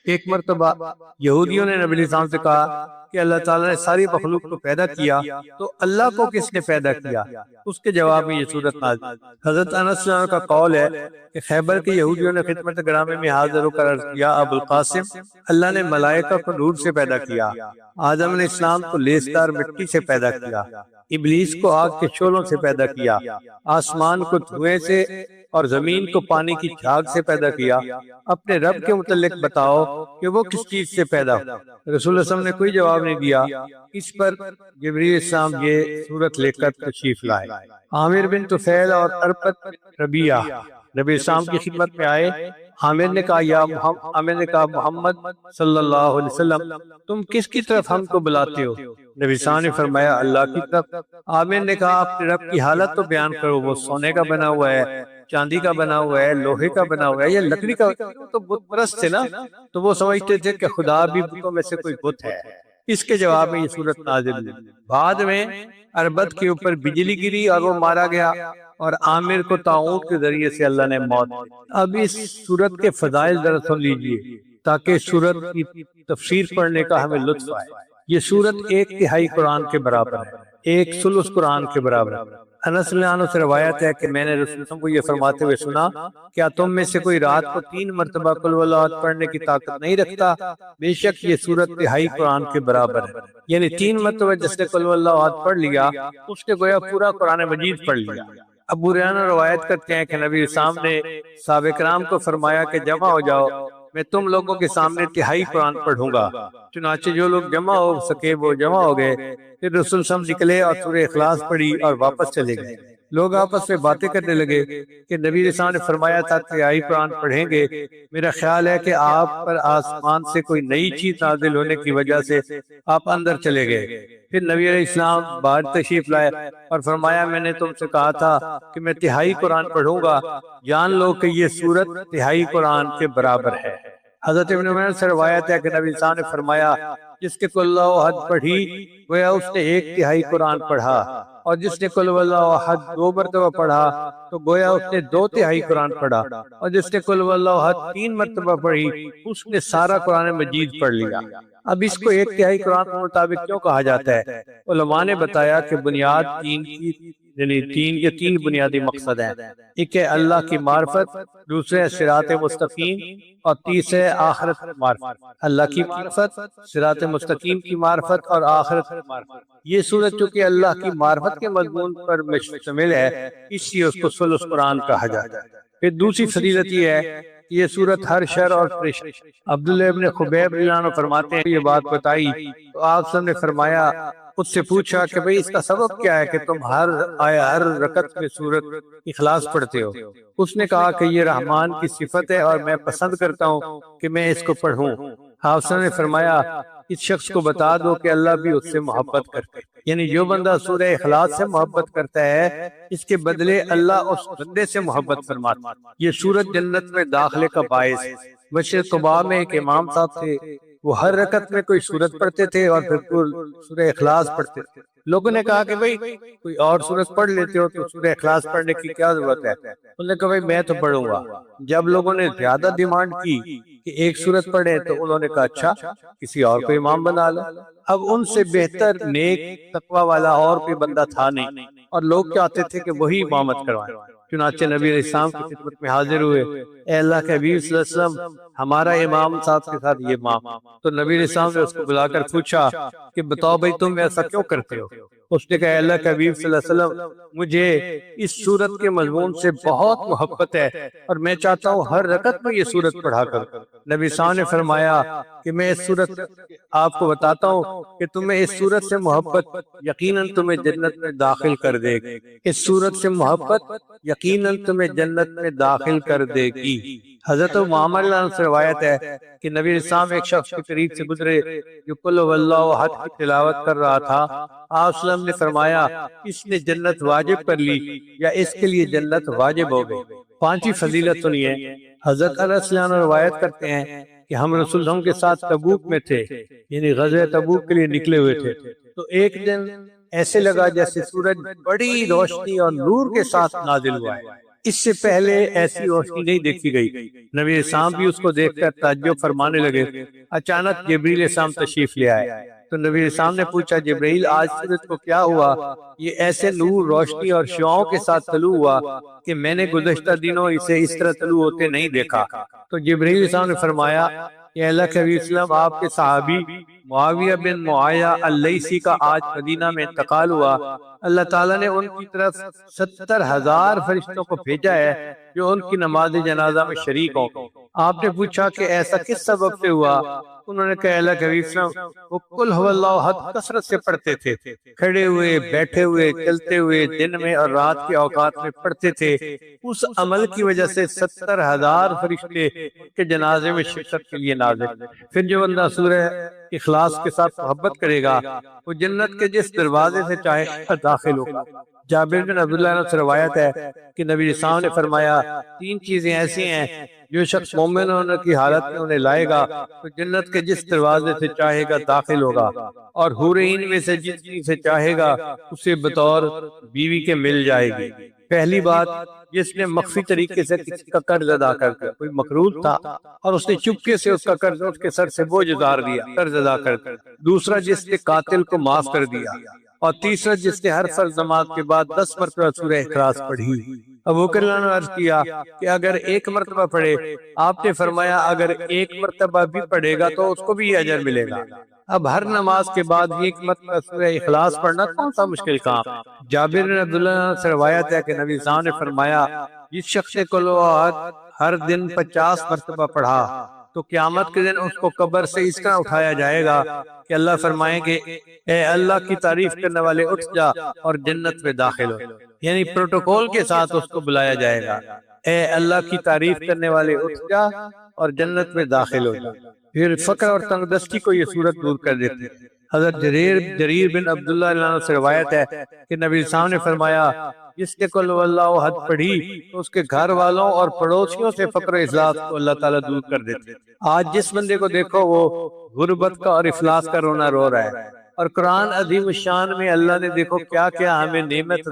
ایک مرتبہ یہودیوں نے نبی علیہ السلام سے کہا کہ اللہ تعالیٰ نے ساری مخلوق کو پیدا کیا تو اللہ کو کس نے پیدا کیا؟ اس کے جواب میں یہ سورت نازل۔ حضرت انس کا قول ہے کہ خیبر کے یہودیوں نے خدمت گرامی میں حاضر ہو کر عرض کیا ابو القاسم، اللہ نے ملائکہ کو نور سے پیدا کیا، آدم علیہ السلام کو لیسدار مٹی سے پیدا کیا، ابلیس کو آگ کے شعلوں سے پیدا کیا، آسمان کو دھوئیں سے اور زمین کو پانی کی جھاگ سے پیدا کیا، اپنے رب کے متعلق بتاؤ کہ وہ کس چیز سے پیدا ہو؟ رسول اللہ صلی اللہ علیہ وسلم نے کوئی جواب نہیں دیا۔ اس پر جبریل السلام یہ سورت لے کر تشریف لائے۔ عامر بن طفیل اور اربت ربیعہ نبی السلام کی خدمت میں آئے۔ عامر نے کہا محمد صلی اللہ علیہ وسلم تم کس کی طرف ہم کو بلاتے ہو؟ نبی السلام نے فرمایا اللہ کی طرف۔ عامر نے کہا اپنے رب کی حالت تو بیان کرو، وہ سونے کا بنا ہوا ہے، چاندی کا بنا ہوا ہے، لوہے کا بنا ہوا ہے یا لکڑی کا؟ تو بت پرست تھے نا، تو وہ سمجھتے تھے کہ خدا بھی بتوں میں سے کوئی بت ہے۔ اس کے جواب میں یہ سورت نازل ہوئی۔ بعد میں اربت کے اوپر بجلی گری اور وہ مارا گیا، اور عامر کو طاعون کے ذریعے سے اللہ نے موت دی۔ اب اس سورت کے فضائل ذرا سن لیجئے تاکہ سورت کی تفسیر پڑھنے کا ہمیں لطف آئے۔ یہ سورت 1/3 قرآن کے برابر ہے، 1/3 قرآن کے برابر ہے۔ انس رضی اللہ عنہ سے روایت ہے کہ میں نے رسول اللہ کو یہ فرماتے ہوئے سنا، کیا تم میں سے کوئی رات کو 3 مرتبہ قل ہو اللہ احد پڑھنے کی طاقت نہیں رکھتا؟ بے شک یہ سورت تہائی قرآن کے برابر ہے۔ یعنی 3 مرتبہ جس نے قل ہو اللہ احد پڑھ لیا اس نے گویا پورا قرآن مجید پڑھ لیا۔ ابو ریحانہ روایت کرتے ہیں کہ نبی اسلام نے صحابہ کرام کو فرمایا کہ جمع ہو جاؤ، میں تم لوگوں کے سامنے تہائی قرآن پڑھوں گا۔ چنانچہ جو لوگ جمع ہو سکے وہ جمع ہو گئے۔ پھر رسول صلی اللہ علیہ وسلم نکلے اور سورہ اخلاص پڑھی اور واپس چلے گئے۔ لوگ آپس میں باتیں کرنے لگے کہ نبی علیہ السلام نے فرمایا تھا تہائی قرآن پڑھیں گے، میرا خیال ہے کہ آپ پر آسمان سے کوئی نئی چیز نازل ہونے کی وجہ سے آپ اندر چلے گئے۔ پھر نبی علیہ السلام باہر تشریف لائے اور فرمایا میں نے تم سے کہا تھا کہ میں تہائی قرآن پڑھوں گا، جان لو کہ یہ سورت تہائی قرآن کے برابر ہے۔ حضرت ابن عمر سے روایت ہے کہ نبی صلی اللہ علیہ وسلم نے فرمایا جس کے قل اللہ احد پڑھی گویا اس نے 1 تہائی قرآن پڑھا، اور جس نے قل اللہ احد 2 مرتبہ پڑھا تو گویا اس نے 2 تہائی قرآن پڑھا، اور جس نے قل اللہ احد 3 مرتبہ پڑھی اس نے سارا قرآن مجید پڑھ لیا۔ اب اس کو 1 تہائی قرآن کے مطابق کیوں کہا جاتا ہے؟ علماء نے بتایا کہ بنیاد تین بنیادی مقصد ہیں۔ ایک ہے اللہ کی معرفت، دوسرے صراط مستقیم، اور تیسرے آخرت کی معرفت۔ اللہ کی معرفت، صراط مستقیم کی معرفت اور آخرت کی معرفت۔ یہ سورت چونکہ اللہ کی معرفت کے مضمون پر مشتمل ہے اس لیے اس کو ثلث قرآن کہا جاتا ہے۔ پھر دوسری فضیلت یہ ہے کہ یہ سورت ہر شر اور پریشانی، عبداللہ ابن خبیب رضی اللہ عنہ فرماتے ہیں یہ بات بتائی تو آپ نے فرمایا، اس سے پوچھا کہ بھئی اس کا سبب کیا ہے کہ تم ہر رکعت میں سورت اخلاص پڑھتے ہو؟ اس نے کہا کہ یہ رحمان کی صفت ہے اور میں پسند کرتا ہوں کہ میں اس کو پڑھوں۔ حافظ نے فرمایا اس شخص کو بتا دو کہ اللہ بھی اس سے محبت کرتے، یعنی جو بندہ سورہ اخلاص سے محبت کرتا ہے اس کے بدلے اللہ اس بندے سے محبت فرماتا۔ یہ سورت جنت میں داخلے کا باعث ہے۔ مسجد قباء میں ایک امام صاحب تھے، وہ ہر رکعت میں کوئی سورت پڑھتے تھے اور پھر سورہ اخلاص پڑھتے تھے۔ لوگوں نے کہا کہ بھئی کوئی اور سورت پڑھ لیتے ہو تو سورہ اخلاص پڑھنے کی کیا ضرورت ہے؟ انہوں نے کہا بھئی میں تو پڑھوں گا۔ جب لوگوں نے زیادہ ڈیمانڈ کی کہ ایک سورت پڑھے تو انہوں نے کہا اچھا کسی اور کو امام بنا لو۔ اب ان سے بہتر نیک تقوی والا اور کوئی بندہ تھا نہیں، اور لوگ چاہتے تھے کہ وہی امامت کروائیں۔ چنانچہ نبی علیہ السلام کی خدمت میں حاضر ہوئے، اے اللہ کے حبیب صلی اللہ علیہ وسلم ہمارا امام صاحب کے ساتھ یہ امام۔ تو نبی علیہ السلام نے اس کو بلا کر پوچھا کہ بتاؤ بھائی تم ایسا کیوں کرتے ہو؟ اس نے کہا اے اللہ کے حبیب صلی اللہ علیہ وسلم مجھے اس سورت کے مضمون سے بہت محبت ہے اور میں چاہتا ہوں ہر رکعت میں یہ سورت پڑھا کروں۔ نبی صاحب نے فرمایا کہ میں اس سورت آپ کو بتاتا ہوں کہ تمہیں اس سورت سے محبت یقیناً تمہیں جنت میں داخل کر دے گی۔ اس سورت سے محبت یقیناً تمہیں جنت میں داخل کر دے گی۔ حضرت معمر اللہ عنہ سے روایت ہے کہ نبی علیہ السلام ایک شخص کے قریب سے گزرے جو قل هو اللہ احد کی تلاوت کر رہا تھا۔ آپ صلی اللہ علیہ وسلم نے فرمایا اس نے جنت واجب کر لی یا اس کے لیے جنت واجب ہو گئی۔ 5ویں فضیلت سنیے، حضرت انس رضی اللہ عنہ روایت کرتے ہیں کہ ہم رسول اللہ کے ساتھ تبوک میں تھے، یعنی غزوہ تبوک کے لیے نکلے ہوئے تھے، تو ایک دن ایسے لگا جیسے سورج بڑی روشنی اور نور کے ساتھ نازل ہوا ہے، اس سے پہلے ایسی روشنی نہیں دیکھی گئی۔ نبی السلام بھی اس کو دیکھ کر تعجب فرمانے لگے۔ اچانک جبریل السلام تشریف لے آئے تو نبی السلام نے پوچھا جبریل آج سورج کو کیا ہوا؟ یہ ایسے نور روشنی اور شعاؤں کے ساتھ طلوع ہوا کہ میں نے گزشتہ دنوں اسے اس طرح طلوع ہوتے نہیں دیکھا۔ تو جبریل السلام نے فرمایا کہ اللہ کے حبیب صلی اللہ علیہ وسلم آپ کے صحابی معاویہ بن معاویہ اللیثی کا آج مدینہ میں انتقال ہوا۔ اللہ تعالیٰ نے ان کی طرف 70,000 فرشتوں کو بھیجا ہے جو ان کی نماز جنازہ میں شریک ہوں۔ آپ نے پوچھا کہ ایسا کس سبب سے ہوا؟ انہوں نے کہا اللہ کے حبیب صلی اللہ علیہ وسلم وہ قل هو اللہ احد کثرت سے پڑھتے تھے، کھڑے ہوئے، بیٹھے ہوئے، چلتے ہوئے، دن میں اور رات کے اوقات میں پڑھتے تھے۔ اس عمل کی وجہ سے 70,000 فرشتے کے جنازے میں شرکت کے لیے نازل۔ پھر جو بندہ سورہ اخلاص کے ساتھ محبت کرے گا وہ جنت کے جس دروازے سے چاہے داخل ہوگا۔ جابر بن عبداللہ سے روایت ہے کہ نبی صلی اللہ علیہ وسلم نے فرمایا 3 چیزیں ایسی ہیں جو شخص مومن ہونے کی حالت میں انہیں لائے گا تو جنت کے جس دروازے سے چاہے گا داخل ہوگا، اور حورین میں سے جس سے چاہے گا اسے بطور بیوی کے مل جائے گی۔ پہلی بات جس نے مخفی طریقے سے کسی کا قرض ادا کر دیا، کوئی مقروض تھا اور اس نے چپکے سے اس کا قرض اس کے سر سے بوجھ اتار دیا، قرض ادا کر دیا۔ دوسرا جس نے قاتل کو معاف کر دیا، اور تیسرا جس نے ہر فرض نماز کے بعد 10 مرتبہ سورہ اخلاص پڑھی۔ ابو بکر رضی اللہ عنہ نے عرض کیا کہ اگر ایک مرتبہ پڑھے، آپ نے فرمایا اگر ایک مرتبہ بھی پڑھے گا تو اس کو بھی یہ اجر ملے گا۔ اب ہر نماز کے بعد ایک مرتبہ سورہ اخلاص پڑھنا کون سا مشکل کام؟ جابر بن عبداللہ سے روایت ہے کہ نبی صلی اللہ علیہ وسلم نے فرمایا جس شخص نے کل ہر دن 50 مرتبہ پڑھا تو قیامت کے دن اس کو قبر سے اس طرح اٹھایا جائے گا کہ اللہ فرمائیں گے اے اللہ کی تعریف کرنے والے اٹھ جا اور جنت میں داخل ہو، یعنی پروٹوکول کے ساتھ اس کو بلایا جائے گا، اے اللہ کی تعریف کرنے والے اٹھ جا اور جنت میں داخل ہو جا۔ پھر فقر اور تنگ دستی کو یہ صورت دور کر دیتی ہے۔ حضرت جریر بن عبداللہ رضی اللہ عنہ سے روایت ہے کہ نبی صلی اللہ علیہ وسلم نے فرمایا جس نے قل هو اللہ احد پڑھی تو اس کے گھر والوں اور پڑوسیوں سے فقر و افلاس کو اللہ تعالیٰ دور کر دیتے۔ آج جس بندے کو دیکھو وہ غربت کا اور افلاس کا رونا رو رہا ہے، اور قرآن عظیم الشان میں اللہ نے دیکھو کیا کیا ہمیں نعمت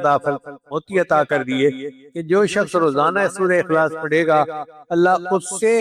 موتی عطا کر دیے کہ جو شخص روزانہ سورہ اخلاص پڑھے گا اللہ اس سے،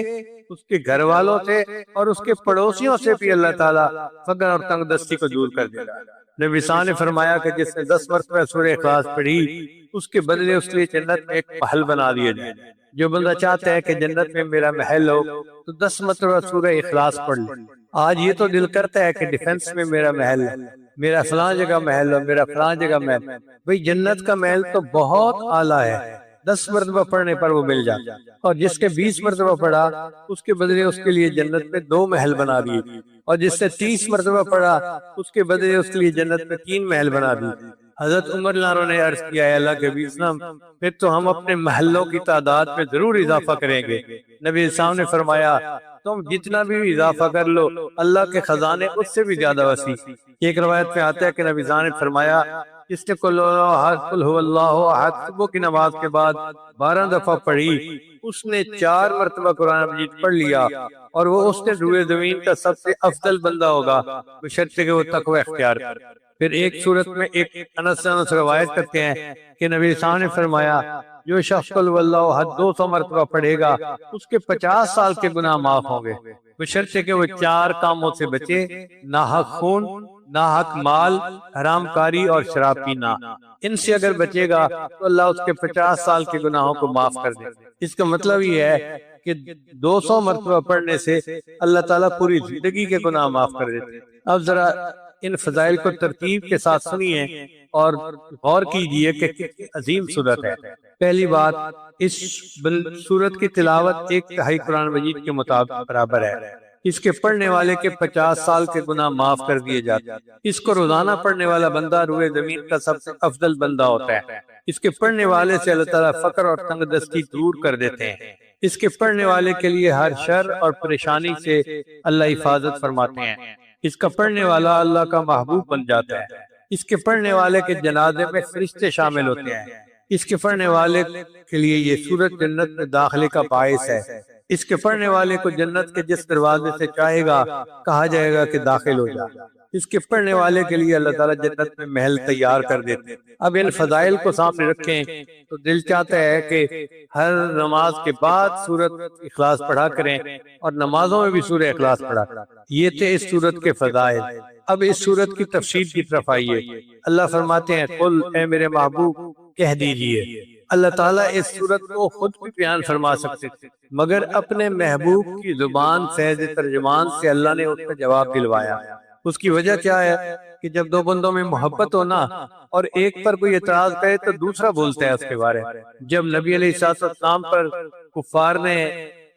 اس کے گھر والوں سے اور اس کے پڑوسیوں سے بھی اللہ تعالیٰ فقر اور تنگ دستی کو دور کر دے گا۔ نبی صلی اللہ علیہ وسلم نے فرمایا کہ جس نے 10 مرتبہ سورہ اخلاص پڑھی اس کے بدلے اس کے لیے جنت میں ایک محل بنا دیا جائے۔ جو بندہ چاہتا ہے کہ جنت میں میرا محل ہو تو 10 مرتبہ سورہ اخلاص پڑھ لے۔ آج یہ تو دل کرتا ہے کہ ڈیفنس میں میرا محل ہے، میرا فلاں جگہ محل ہو، میرا فلاں جگہ محل۔ بھئی جنت کا محل تو بہت اعلیٰ ہے، 10 مرتبہ پڑھنے پر وہ مل جاتا، اور جس کے 20 مرتبہ پڑھا اس کے بدلے اس کے لیے جنت میں 2 محل بنا دیے، اور جس سے 30 مرتبہ پڑھا اس کے بدلے اس کے لیے جنت میں 3 محل بنا دیے۔ حضرت عمر رضی اللہ عنہ نے عرض کیا ہے اللہ کے نبی صلی اللہ علیہ وسلم پھر تو ہم اپنے محلوں کی تعداد میں ضرور اضافہ کریں گے۔ نبی صلی اللہ علیہ وسلم نے فرمایا تم جتنا بھی اضافہ کر لو اللہ کے خزانے اس سے بھی زیادہ وسیع۔ ایک روایت میں آتا ہے کہ نبی صلی اللہ علیہ وسلم نے فرمایا جس نے قل هو اللہ احد صبح کی نماز کے بعد 12 دفعہ پڑھی اس نے 4 مرتبہ قرآن مجید پڑھ لیا اور وہ اس نے روئے زمین کا سب سے افضل بندہ ہوگا بشرطے کہ وہ تقوی اختیار کرے۔ پھر ایک صورت میں ایک انس سے روایت کرتے ہیں کہ نبی صلی اللہ علیہ وسلم نے فرمایا جو شخص قل هو اللہ احد 200 مرتبہ پڑھے گا اس کے 50 سال کے گناہ معاف ہوں گے بشرطے کہ وہ 4 کاموں سے بچے، ناحق خون، ناحق مال، حرام کاری اور شراب پینا۔ ان سے اگر بچے گا تو اللہ اس کے 50 سال کے گناہوں کو معاف کر دے۔ اس کا مطلب یہ ہے کہ 200 مرتبہ پڑھنے سے اللہ تعالیٰ پوری زندگی کے گناہ معاف کر دیتے۔ اب ذرا ان فضائل کو ترتیب کے ساتھ سنیے اور غور کیجئے کہ کتنی عظیم صورت ہے۔ پہلی بات، اس صورت کی تلاوت 1/3 قرآن مجید کے مطابق برابر ہے۔ اس کے پڑھنے والے کے 50 سال کے گناہ معاف کر دیے جاتے ہیں۔ اس کو روزانہ پڑھنے والا بندہ روئے زمین کا سب سے افضل بندہ ہوتا ہے۔ اس کے پڑھنے والے سے اللہ تعالیٰ فقر اور تنگ دستی دور کر دیتے ہیں۔ اس کے پڑھنے والے کے لیے ہر شر اور پریشانی سے اللہ حفاظت فرماتے ہیں۔ اس کا پڑھنے والا اللہ کا محبوب بن جاتا ہے۔ اس کے پڑھنے والے کے جنازے میں فرشتے شامل ہوتے ہیں۔ اس کے پڑھنے والے کے لیے یہ سورت جنت میں داخلے کا باعث ہے۔ اس کے پڑھنے والے کو جنت کے جس دروازے سے چاہے گا کہا جائے گا کہ داخل ہو جا۔ اس کے پڑھنے والے کے لیے اللہ تعالیٰ جنت میں محل تیار کر دیتے ہیں۔ اب ان فضائل کو سامنے رکھیں تو دل چاہتا ہے کہ ہر نماز کے بعد سورت اخلاص پڑھا کریں اور نمازوں میں بھی سورہ اخلاص پڑھا کریں۔ یہ تھے اس سورت کے فضائل۔ اب اس سورت کی تفسیر کی طرف آئیے۔ اللہ فرماتے ہیں قل اے میرے محبوب کہہ دیجئے۔ اللہ تعالیٰ اس سورت کو خود بھی بیان فرما سکتے تھے مگر اپنے محبوب کی زبان فیض ترجمان سے اللہ نے اس کا جواب دلوایا۔ اس کی وجہ کیا ہے کہ جب 2 بندوں میں محبت ہونا اور ایک پر کوئی اعتراض کرے تو دوسرا بولتا ہے اس کے بارے میں۔ جب نبی علیہ السلام پر کفار نے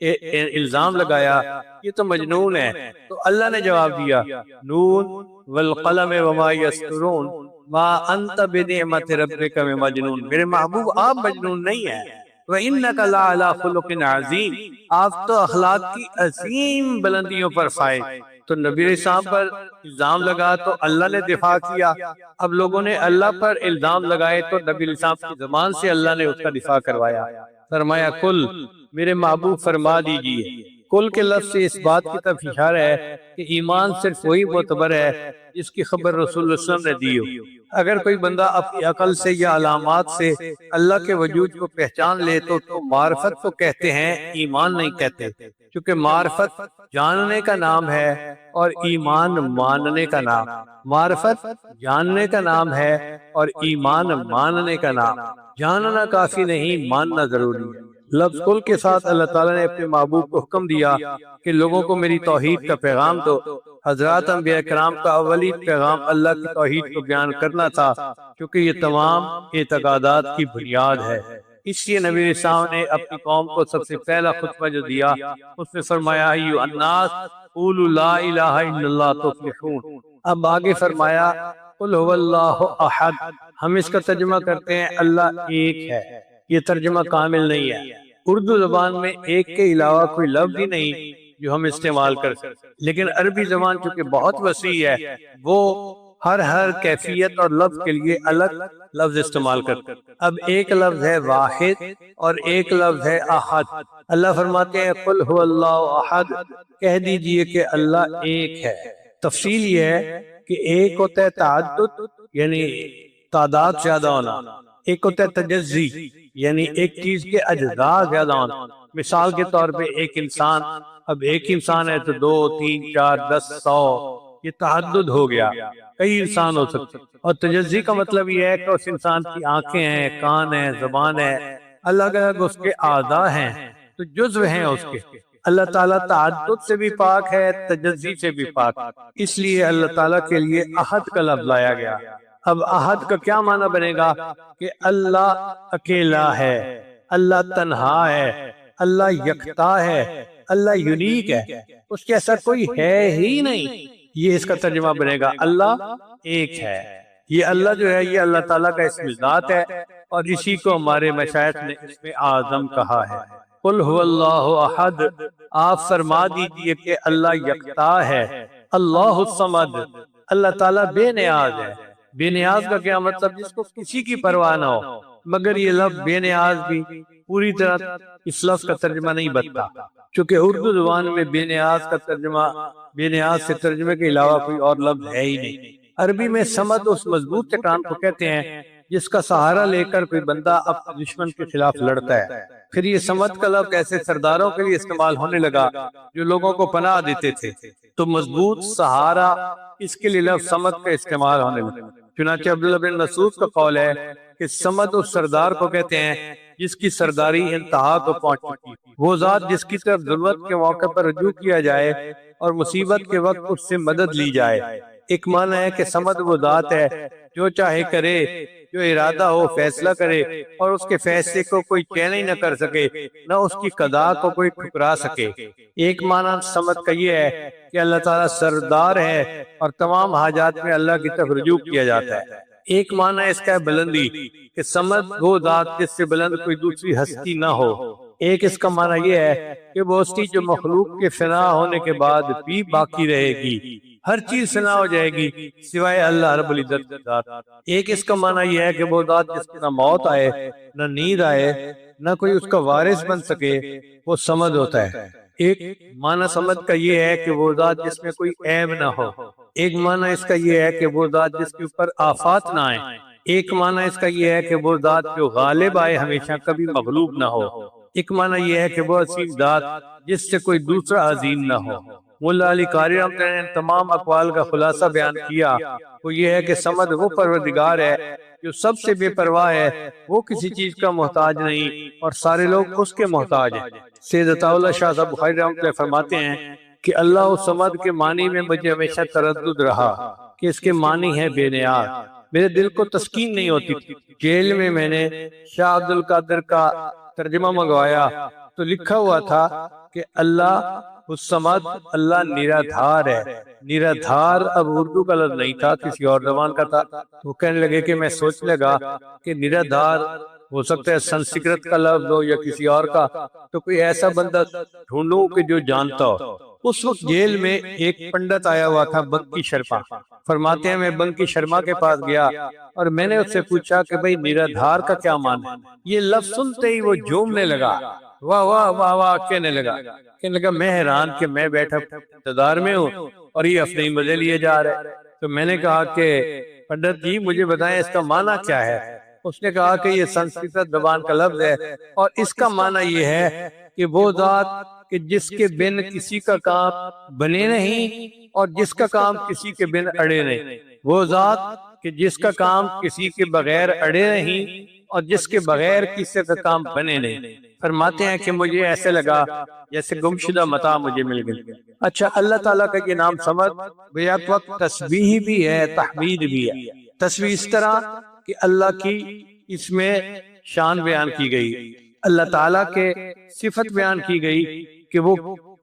الزام لگایا یہ تو مجنون ہے تو اللہ نے جواب دیا نون والقلم وما یسطرون ما انت بنعمت ربک بمجنون، میرے محبوب آپ مجنون نہیں ہیں۔ وَإِنَّكَ لَعَلَىٰ خُلُقٍ عَظِيمٍ، آپ تو اخلاق کی عظیم بلندیوں پر فائز۔ تو نبی علیہ السلام پر الزام لگا تو اللہ نے دفاع کیا۔ اب لوگوں نے اللہ پر الزام لگائے تو نبی علیہ السلام کی زبان سے اللہ نے اس کا دفاع کروایا۔ فرمایا کل میرے محبوب فرما دیجئے کل کے لفظ سے اس بات کی طرف اشارہ ہے کہ ایمان صرف وہی معتبر ہے جس کی خبر رسول اللہ صلی اللہ علیہ وسلم نے دی ہو۔ اگر کوئی بندہ اپنی عقل سے یا علامات سے اللہ کے وجود کو پہچان لے تو معرفت کو کہتے ہیں، ایمان نہیں کہتے، کیونکہ معرفت جاننے کا نام ہے اور ایمان ماننے کا نام۔ معرفت جاننے کا نام ہے اور ایمان ماننے کا نام۔ جاننا کافی نہیں، ماننا ضروری ہے۔ لفظ کل کے ساتھ اللہ تعالیٰ نے اپنے محبوب کو حکم دیا کہ لوگوں کو میری توحید کا پیغام دو۔ حضرات انبیاء کرام کا اولی پیغام اللہ کی توحید کو بیان کرنا تھا، کیونکہ یہ تمام اعتقادات کی بنیاد ہے۔ اس لیے نبی علیہ السلام نے اپنی قوم کو سب سے پہلا خطبہ جو دیا اس میں فرمایا ایھا الناس قولوا لا الہ الا اللہ تفلحون۔ اب آگے فرمایا قل هو اللہ احد۔ ہم اس کا ترجمہ کرتے ہیں اللہ ایک ہے، یہ ترجمہ کامل نہیں ہے۔ اردو زبان میں ایک کے علاوہ کوئی لفظ ہی نہیں جو ہم استعمال کر سکتے، لیکن عربی زبان چونکہ بہت وسیع ہے وہ ہر کیفیت اور لفظ کے لیے الگ لفظ استعمال کرتے ہیں۔ اب ایک لفظ ہے واحد اور ایک لفظ ہے احد۔ اللہ فرماتے ہیں قل هو اللہ احد، کہہ دیجئے کہ اللہ ایک ہے۔ تفصیل یہ ہے کہ ایک ہوتا ہے تعدد یعنی تعداد زیادہ ہونا، ایک ہوتا ہے تجزی یعنی ایک چیز کے اجزاء زیادہ ہونا۔ مثال کے طور پہ ایک انسان، اب ایک انسان ہے تو 2 3 4 10 100، یہ تعدد ہو گیا، کئی انسان ہو سکتے۔ اور تجزی کا مطلب یہ ہے کہ اس انسان کی آنکھیں ہیں، کان ہیں، زبان ہے، الگ الگ اس کے اعضاء ہیں تو جزو ہیں اس کے۔ اللہ تعالیٰ تعدد سے بھی پاک ہے، تجزی سے بھی پاک، اس لیے اللہ تعالیٰ کے لیے احد کا لفظ لایا گیا۔ اب احد کا کیا معنی بنے گا کہ اللہ اکیلا ہے، اللہ تنہا ہے، اللہ یکتا ہے، اللہ یونیک ہے، اس کے ایسا کوئی ہے ہی نہیں، یہ اس کا ترجمہ بنے گا اللہ ایک ہے۔ یہ اللہ جو ہے یہ اللہ تعالیٰ کا اسم ذات ہے اور اسی کو ہمارے مشائخ نے اسم اعظم کہا ہے۔ قل هو اللہ احد، آپ فرما دیجئے کہ اللہ یکتا ہے۔ اللہ الصمد، اللہ تعالیٰ بے نیاز ہے۔ بے نیاز کا کیا مطلب؟ جس کو کسی کی پرواہ نہ ہو، مگر یہ لفظ بے نیاز بھی پوری طرح اس لفظ کا ترجمہ نہیں بنتا، چونکہ اردو زبان میں بے نیاز کا ترجمہ، بے نیاز سے ترجمے کے علاوہ کوئی اور لفظ ہے ہی نہیں۔ عربی میں صمد اس مضبوط چٹان کو کہتے ہیں جس کا سہارا لے کر کوئی بندہ اپنے دشمن کے خلاف لڑتا ہے۔ پھر یہ صمد کا لفظ ایسے سرداروں کے لیے استعمال ہونے لگا جو لوگوں کو پناہ دیتے تھے، تو مضبوط سہارا اس کے لیے لفظ صمد کا استعمال ہونے لگا۔ چنانچہ عبداللہ بن مسعود کا قول ہے کہ صمد اس سردار کو کہتے ہیں جس کی سرداری انتہا کو پہنچ چکی، وہ ذات جس کی طرف ضرورت کے موقع پر رجوع کیا جائے اور مصیبت کے وقت اس سے مدد لی جائے۔ ایک معنی ہے کہ صمد وہ ذات ہے جو چاہے کرے، جو ارادہ ہو فیصلہ کرے اور اس کے فیصلے کو کوئی چیلنج نہ کر سکے، نہ اس کی قضاء کو کوئی ٹھکرا سکے۔ ایک معنی صمد کا یہ ہے کہ اللہ تعالیٰ سردار ہے اور تمام حاجات میں اللہ کی طرف رجوع کیا جاتا ہے۔ ایک معنی اس کا ہے بلندی، کہ صمد وہ ذات جس سے بلند کوئی دوسری ہستی نہ ہو۔ ایک اس کا معنی یہ ہے کہ وہ ہستی جو مخلوق کے فنا ہونے کے بعد بھی باقی رہے گی، ہر چیز فنا ہو جائے گی سوائے اللہ رب العزت کی ذات۔ ایک اس کا معنی یہ ہے کہ وہ ذات جس کے نہ موت آئے، نہ نیند آئے، نہ کوئی اس کا وارث بن سکے، وہ صمد ہوتا ہے۔ ایک معنی صمد کا یہ ہے کہ وہ ذات جس میں کوئی عیب نہ ہو۔ ایک معنی اس کا یہ ہے کہ وہ ذات جس کے اوپر آفات نہ آئے۔ ایک معنی اس کا یہ ہے کہ وہ ذات جو غالب آئے ہمیشہ کبھی مغلوب نہ ہو۔ ایک معنی یہ ہے کہ وہ عظیم ذات جس سے کوئی دوسرا عظیم نہ ہو۔ مولا علی قاری رحمۃ اللہ نے تمام اقوال کا خلاصہ بیان کیا، وہ یہ ہے کہ صمد وہ پروردگار ہے جو سب سے بے پرواہ ہے، وہ کسی چیز کا محتاج نہیں اور سارے لوگ اس کے محتاج ہیں۔ سید عطا اللہ شاہ صاحب بخاری رحمۃ اللہ فرماتے ہیں کہ اللہ الصمد کے معنی میں مجھے ہمیشہ تردد رہا کہ اس کے معنی ہے بے نیاز۔ میرے دل کو تسکین نہیں ہوتی تھی۔ جیل میں نے شاہ عبد القادر کا ترجمہ منگوایا تو لکھا ہوا تھا کہ اللہ الصمد، اللہ نرادھار ہے۔ نرادھار اب اردو کا لفظ نہیں تھا، کسی اور زبان کا تھا۔ وہ کہنے لگے کہ میں سوچنے لگا کہ نرادھار ہو سکتا ہے سنسکرت کا لفظ ہو یا کسی اور کا، تو کوئی ایسا بندہ ڈھونڈوں کہ جو جانتا ہو۔ اس وقت جیل میں ایک پنڈت آیا ہوا تھا، بنکی شرما۔ فرماتے ہیں میں بنکی شرما کے پاس گیا اور میں نے اس سے پوچھا کہ بھئی نرادھار کا کیا معنی ہے؟ یہ لفظ سنتے ہی وہ جھومنے لگا واہ واہ واہ واہ کہنے لگا میں حیران کہ میں بیٹھا اقتدار میں ہوں اور یہ اپنے مزے لیے جا رہا ہے۔ تو میں نے کہا کہ پنڈت جی مجھے بتائیں اس کا معنی کیا ہے؟ اس نے کہا کہ یہ سنسکرت زبان کا لفظ ہے اور اس کا معنی یہ ہے کہ وہ ذات کہ جس کے بن کسی کا کام بنے نہیں اور جس کا کام کسی کے بن اڑے نہیں، وہ ذات کہ جس کا کام کسی کے بغیر اڑے نہیں اور جس کے بغیر کسی کا کام بنے نہیں۔ فرماتے ہیں کہ مجھے ایسے لگا جیسے گمشدہ متاع مجھے مل گئی۔ اچھا، اللہ تعالیٰ کا یہ نام سمجھ بیک وقت تسبیح بھی ہے، تحمید بھی ہے۔ تسبیح اس طرح کہ اللہ کی اس میں شان بیان کی گئی، اللہ تعالیٰ کے صفت بیان کی گئی کہ وہ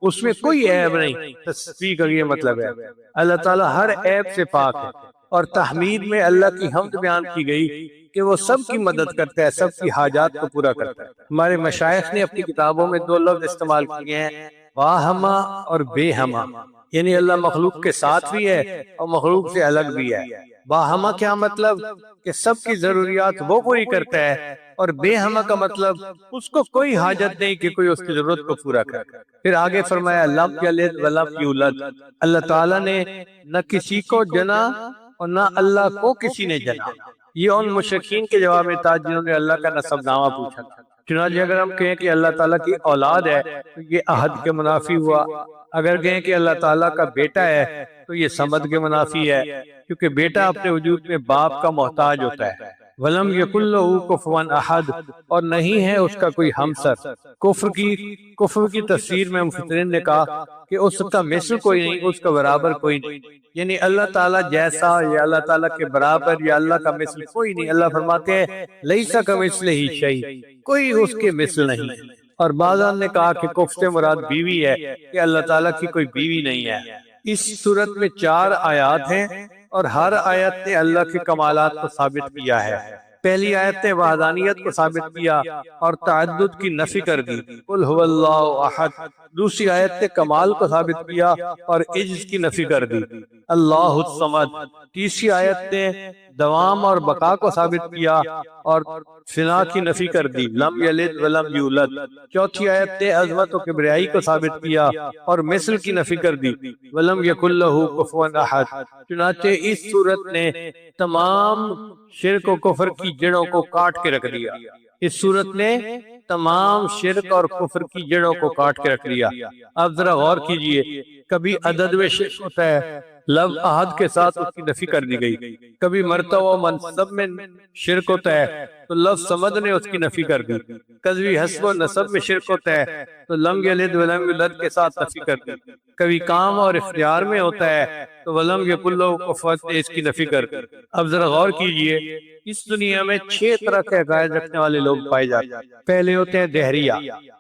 اس میں کوئی عیب نہیں۔ تسبیح کا یہ مطلب ہے اللہ تعالیٰ ہر عیب سے پاک ہے۔ اور تحمید میں اللہ کی حمد بیان کی گئی کہ وہ سب کی مدد کرتا ہے، سب کی حاجات کو پورا کرتا ہے۔ ہمارے مشائخ نے اپنی کتابوں میں دو لفظ استعمال کیے ہیں، واہما اور بے ہما، یعنی اللہ مخلوق کے ساتھ بھی ہے اور مخلوق سے الگ بھی ہے۔ باہما کیا مطلب کہ سب کی ضروریات وہ پوری کرتا ہے، اور بے ہما کا مطلب اس کو کوئی حاجت نہیں کہ کوئی اس کی ضرورت کو پورا کرے۔ پھر آگے فرمایا لم یلد ولم یولد، اللہ تعالیٰ نے نہ کسی کو جنا اور نہ اللہ کو کسی نے جنا۔ یہ ان مشرکین کے جواب میں تھا جنہوں نے اللہ کا نسب نامہ پوچھا تھا۔ چنانچہ اگر ہم کہیں کہ اللہ تعالیٰ کی اولاد ہے تو یہ عہد کے منافی ہوا، اگر کہیں کہ اللہ تعالیٰ کا بیٹا ہے تو یہ صمد کے منافی ہے، کیونکہ بیٹا اپنے وجود میں باپ کا محتاج ہوتا ہے۔ وَلَمْ يَكُنْ لَهُ كُفُوًا أَحَدٌ، اور نہیں ہے اس کا کوئی ہمسر۔ کفر کی تفسیر میں مفسرین نے کہا کہ اس کا مثل کوئی نہیں، اس کا برابر کوئی نہیں، یعنی اللہ تعالیٰ جیسا یا اللہ تعالیٰ کے برابر یا اللہ کا مثل کوئی نہیں۔ اللہ فرماتے ہیں لَيْسَ كَمِثْلِهِ شَيْءٌ، کوئی اس کے مثل نہیں۔ اور بعضان نے کہا کہ کفر سے مراد بیوی ہے کہ اللہ تعالیٰ کی کوئی بیوی نہیں ہے۔ اس صورت میں 4 آیات ہیں اور ہر آیت نے اللہ کے کمالات کو ثابت کیا ہے۔ پہلی آیت نے وحدانیت کو ثابت کیا اور تعدد کی نفی کر دی، قل هو اللہ احد۔ دوسری آیت نے کمال کو ثابت کیا اور عجز کی نفی کر دی، اللہ الصمد۔ تیسری آیت نے دوام اور بقا کو ثابت کیا اور فنا کی نفی کر دی، لم یلد ولم یولد۔ چوتھی آیت نے عظمت و کبریائی کو ثابت کیا اور مثل کی نفی کر دی، ولم یکن لہ کفوا احد۔ چنانچہ اس صورت نے تمام شرک و کفر کی جڑوں کو کاٹ کے رکھ دیا۔ اس صورت نے تمام شرک اور کفر کی جڑوں کو کاٹ کے رکھ دیا۔ اب ذرا غور کیجئے، کبھی عدد میں شرک ہوتا ہے، لفظ احد کے ساتھ اس کی نفی کر دی گئی۔ کبھی مرتبہ و منصب میں شرک ہوتا ہے تو لفظ صمد نے اس کی نفی کر دی۔ کبھی حسب و نسب میں شرک ہوتا ہے تو لم یلد ولم یولد کے ساتھ نفی کر دی۔ کبھی کام اور اختیار میں ہوتا ہے تو ولم یکن لہ کفوا نے اس کی نفی کر دی۔ اب ذرا غور کیجئے، اس دنیا میں 6 طرح کے عقائد رکھنے والے لوگ پائے جاتے ہیں۔ پہلے ہوتے ہیں دہریہ،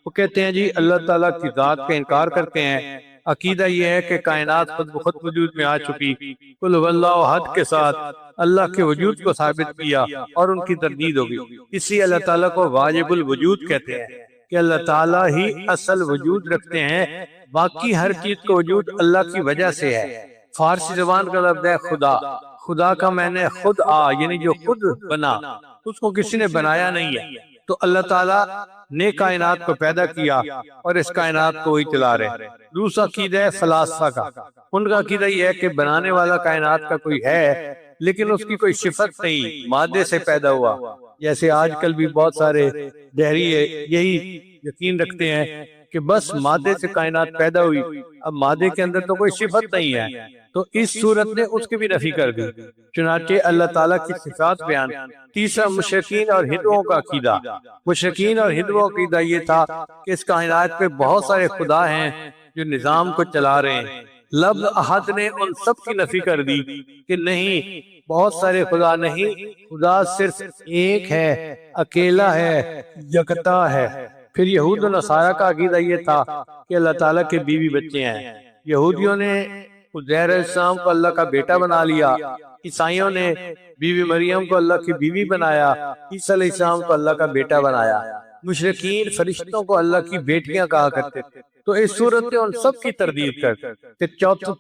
وہ کہتے ہیں جی اللہ تعالیٰ کی ذات کا انکار کرتے ہیں، عقیدہ یہ ہے کہ کائنات خود بخود وجود میں آ چکی، قل هو اللہ احد کے ساتھ اللہ کے وجود کو ثابت کیا اور ان کی تردید ہوگی۔ اسی اللہ تعالیٰ کو واجب الوجود کہتے ہیں کہ اللہ تعالیٰ ہی اصل وجود رکھتے ہیں، باقی ہر چیز کا وجود اللہ کی وجہ سے ہے۔ فارسی زبان کا لفظ ہے خدا، خدا کا معنی خود یعنی جو خود بنا، اس کو کسی نے بنایا نہیں ہے۔ تو اللہ تعالیٰ نے کائنات کو پیدا کیا اور اس کائنات کو وہی چلا رہے ہیں۔ دوسرا عقیدہ ہے فلاسفہ کا، ان کا عقیدہ یہ ہے کہ بنانے والا کائنات کا کوئی ہے لیکن اس کی کوئی صفت نہیں، مادے سے پیدا ہوا۔ جیسے آج کل بھی بہت سارے دہری یہی یقین رکھتے ہیں کہ بس مادے سے کائنات پیدا ہوئی، اب مادے کے اندر تو کوئی صفت نہیں ہے، تو اس صورت نے اس کی بھی نفی کر دی۔ چنانچہ اللہ تعالیٰ کی صفات بیان۔ تیسرا مشرکین اور ہندوؤں کا عقیدہ، مشرکین اور ہندوؤں کا عقیدہ یہ تھا کہ اس کائنات پہ بہت سارے خدا ہیں جو نظام کو چلا رہے ہیں۔ لفظ احد نے ان سب کی نفی کر دی کہ نہیں، بہت سارے خدا نہیں، خدا صرف ایک ہے، اکیلا ہے، یکتا ہے۔ پھر یہود و نصارہ کا عقیدہ یہ تھا کہ اللہ تعالیٰ کے بیوی بچے ہیں۔ یہودیوں نے عزیر علیہ السلام کو اللہ کا بیٹا بنا لیا، عیسائیوں نے بیوی مریم کو اللہ کی بیوی بنایا، عیسیٰ علیہ السلام کو اللہ کا بیٹا بنایا۔ مشرکین فرشتوں کو اللہ کی بیٹیاں کہا کرتے تھے۔ تو اس صورت میں ان سب کی تردید کرتے۔ پھر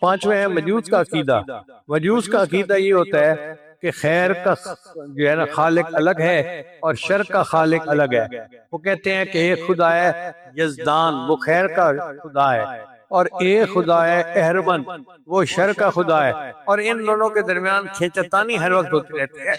5واں ہے مجوس کا عقیدہ۔ مجوس کا عقیدہ یہ ہوتا ہے کہ خیر کا جو ہے نا خالق الگ ہے اور شر کا خالق الگ ہے. وہ کہتے ہیں کہ ایک خدا ہے یزدان، وہ خیر کا خدا ہے، اور ایک خدا ہے اہرمن، وہ شر کا خدا ہے، اور ان دونوں کے درمیان کھینچتانی ہر وقت ہوتی رہتی ہے.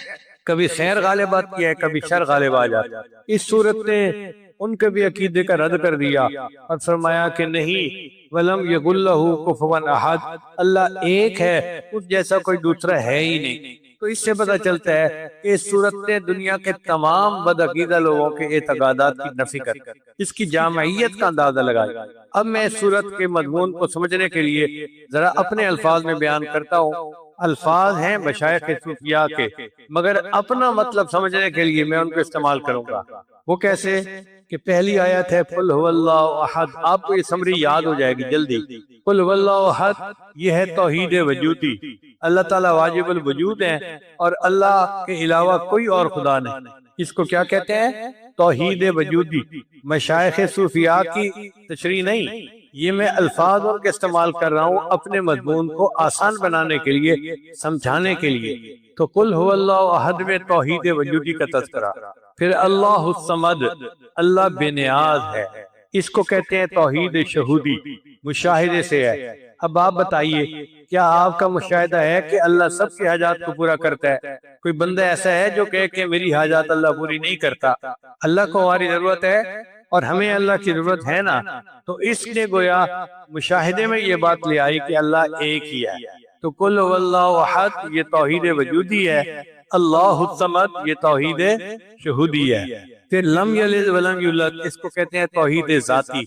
کبھی خیر غالب آتی ہے، کبھی شر غالب آ جاتا ہے. اس صورت نے ان کے بھی عقیدے کا رد کر دیا اور فرمایا کہ نہیں، وَلَمْ يَكُن لَّهُ كُفُوًا أَحَدٌ، اللہ ایک ہے، اس جیسا کوئی دوسرا ہے ہی نہیں. تو اس سے پتہ چلتا ہے کہ اس صورت نے دنیا کے تمام بدعقیدہ لوگوں کے اعتقادات کی نفی کر دی، اس کی جامعیت کا اندازہ لگایا. اب میں اس صورت کے مضمون کو سمجھنے کے لیے ذرا اپنے الفاظ میں بیان کرتا ہوں. الفاظ ہیں مشائخ صوفیاء کے، مگر اپنا مطلب سمجھنے کے لیے میں ان کو استعمال کروں گا. وہ کیسے کہ پہلی آیت ہے قل هو اللہ احد. آپ کو یہ سمری یاد ہو جائے گی جلدی. قل هو اللہ احد یہ ہے توحید وجودی. اللہ تعالیٰ واجب الوجود ہے اور اللہ کے علاوہ کوئی اور خدا نہیں. اس کو کیا کہتے ہیں؟ توحید وجودی. مشائخ صوفیاء کی تشریح نہیں، یہ میں الفاظ ان کے استعمال کر رہا ہوں اپنے مضمون کو آسان بنانے کے لیے، سمجھانے کے لیے. تو قل هو اللہ احد میں توحید وجودی کا تذکرہ. پھر اللہ الصمد، اللہ بے نیاز ہے، اس کو کہتے ہیں توحید شہودی، مشاہدے سے ہے. اب آپ بتائیے کیا آپ کا مشاہدہ ہے کہ اللہ سب کی حاجات کو پورا کرتا ہے؟ کوئی بندہ ایسا ہے جو کہے کہ میری حاجات اللہ پوری نہیں کرتا؟ اللہ کو ہماری ضرورت ہے اور ہمیں اللہ کی ضرورت ہے نا. تو اس نے گویا مشاہدے میں یہ بات لے آئی کہ اللہ ایک ہی ہے. تو قل هو اللہ احد یہ توحید وجودی ہے، اللہ الصمد یہ توحید شہودی ہے. پھر لم یلد ولم یولد اس کو کہتے ہیں توحید ذاتی.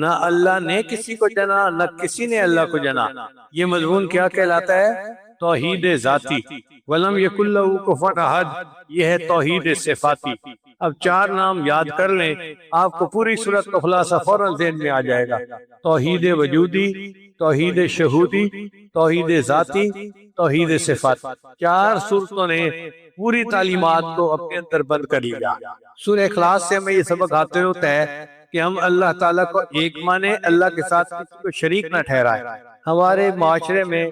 نہ اللہ نے کسی کو جنا نہ کسی نے اللہ کو جنا. یہ مضمون کیا کہلاتا ہے؟ توحید ذاتی. ولم یکن لہ کفوا احد یہ ہے توحید صفاتی. اب چار نام یاد کر لیں، آپ کو پوری صورت کا خلاصہ فوراً ذہن میں آ جائے گا. توحید وجودی، توحید شہودی، توحید ذاتی، توحید صفات. چار صورتوں نے پوری تعلیمات کو اپنے اندر بند کر لیا. سورہ اخلاص سے ہمیں یہ سبق حاصل ہوتا ہے کہ ہم اللہ تعالیٰ کو ایک مانے، اللہ کے ساتھ کسی کو شریک نہ ٹھہرائیں. ہمارے معاشرے میں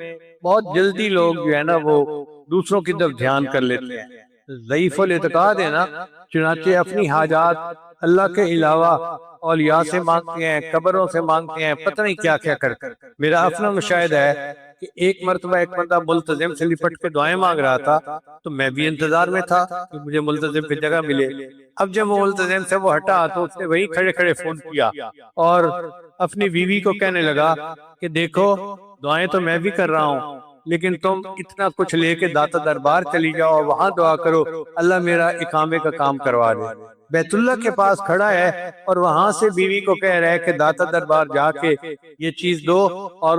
بہت جلدی لوگ جو ہے نا وہ دوسروں کی طرف دھیان کر لیتے ہیں، ضعیف الاعتقاد ہے نا، چنانچہ اپنی حاجات اللہ کے علاوہ اولیاء سے مانگتے ہیں، قبروں سے مانگتے ہیں، پتہ نہیں کیا کیا کر. میرا اپنا مشاہدہ ہے کہ ایک مرتبہ ایک بندہ ملتزم سے لپٹ کے دعائیں مانگ رہا تھا تو میں بھی انتظار میں تھا کہ مجھے ملتزم کی جگہ ملے. اب جب وہ ملتزم سے وہ ہٹا تو اس نے وہی کھڑے کھڑے فون کیا اور اپنی بیوی کو کہنے لگا کہ دیکھو دعائیں تو میں بھی کر رہا ہوں، لیکن تم اتنا کچھ لے کے داتا دربار چلی جاؤ اور وہاں دعا کرو اللہ میرا اقامے کا کام کروا دے. بیت اللہ کے پاس کھڑا ہے اور وہاں سے بیوی کو کہہ رہا ہے کہ داتا دربار جا کے یہ چیز دو اور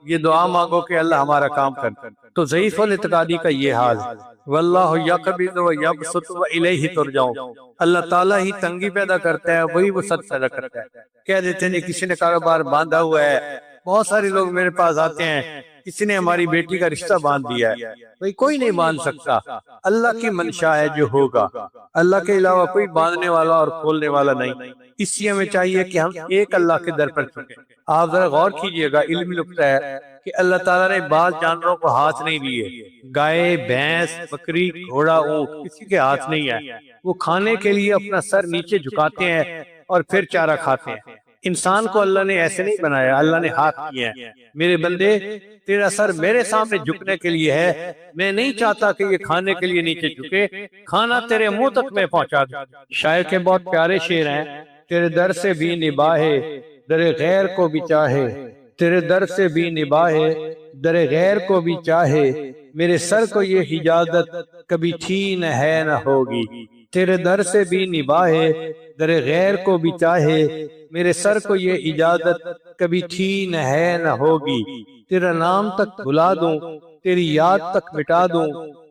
یہ دعا مانگو کہ اللہ ہمارا کام کر. تو ضعیف الاعتقادی کا یہ حال ہے. واللہ یقبض و یبسط و الیہ ترجعون. اللہ تعالیٰ ہی تنگی پیدا کرتا ہے، وہی وسعت پیدا کرتا ہے. کہہ دیتے ہیں کسی نے کاروبار باندھا ہوا ہے، بہت سارے لوگ میرے پاس آتے ہیں کسی نے ہماری بیٹی کا رشتہ باندھ دیا ہے. بھئی کوئی نہیں باندھ سکتا، اللہ کی منشا ہے جو ہوگا. اللہ کے علاوہ کوئی باندھنے والا اور کھولنے والا نہیں. اس لیے ہمیں چاہیے کہ ہم ایک اللہ کے در پر جھکیں. آپ ذرا غور کیجئے گا، علمی نکتہ ہے کہ اللہ تعالیٰ نے بعض جانوروں کو ہاتھ نہیں دیے. گائے، بھینس، بکری، گھوڑا، اونٹ کسی کے ہاتھ نہیں ہے. وہ کھانے کے لیے اپنا سر نیچے جھکاتے ہیں اور پھر چارہ کھاتے ہیں. انسان کو اللہ نے ایسے نہیں بنایا، اللہ نے ہاتھ کیے ہیں. میرے بندے تیرا سر میرے سامنے جھکنے کے لیے ہے، میں نہیں چاہتا کہ یہ کھانے کے لیے نیچے جھکے، کھانا تیرے منہ تک میں پہنچا دوں. شاعر کے بہت پیارے شعر ہیں. تیرے در سے بھی نباہے در غیر کو بھی چاہے، تیرے در سے بھی نباہے در غیر کو بھی چاہے، میرے سر کو یہ اجازت کبھی تھی نہ ہے نہ ہوگی. تیرے در سے بھی نباہے در غیر کو بھی چاہے، میرے سر کو یہ اجازت کبھی تھی نہ ہے نہ ہوگی. تیرا نام تک بھلا دوں، تیری یاد تک مٹا دوں،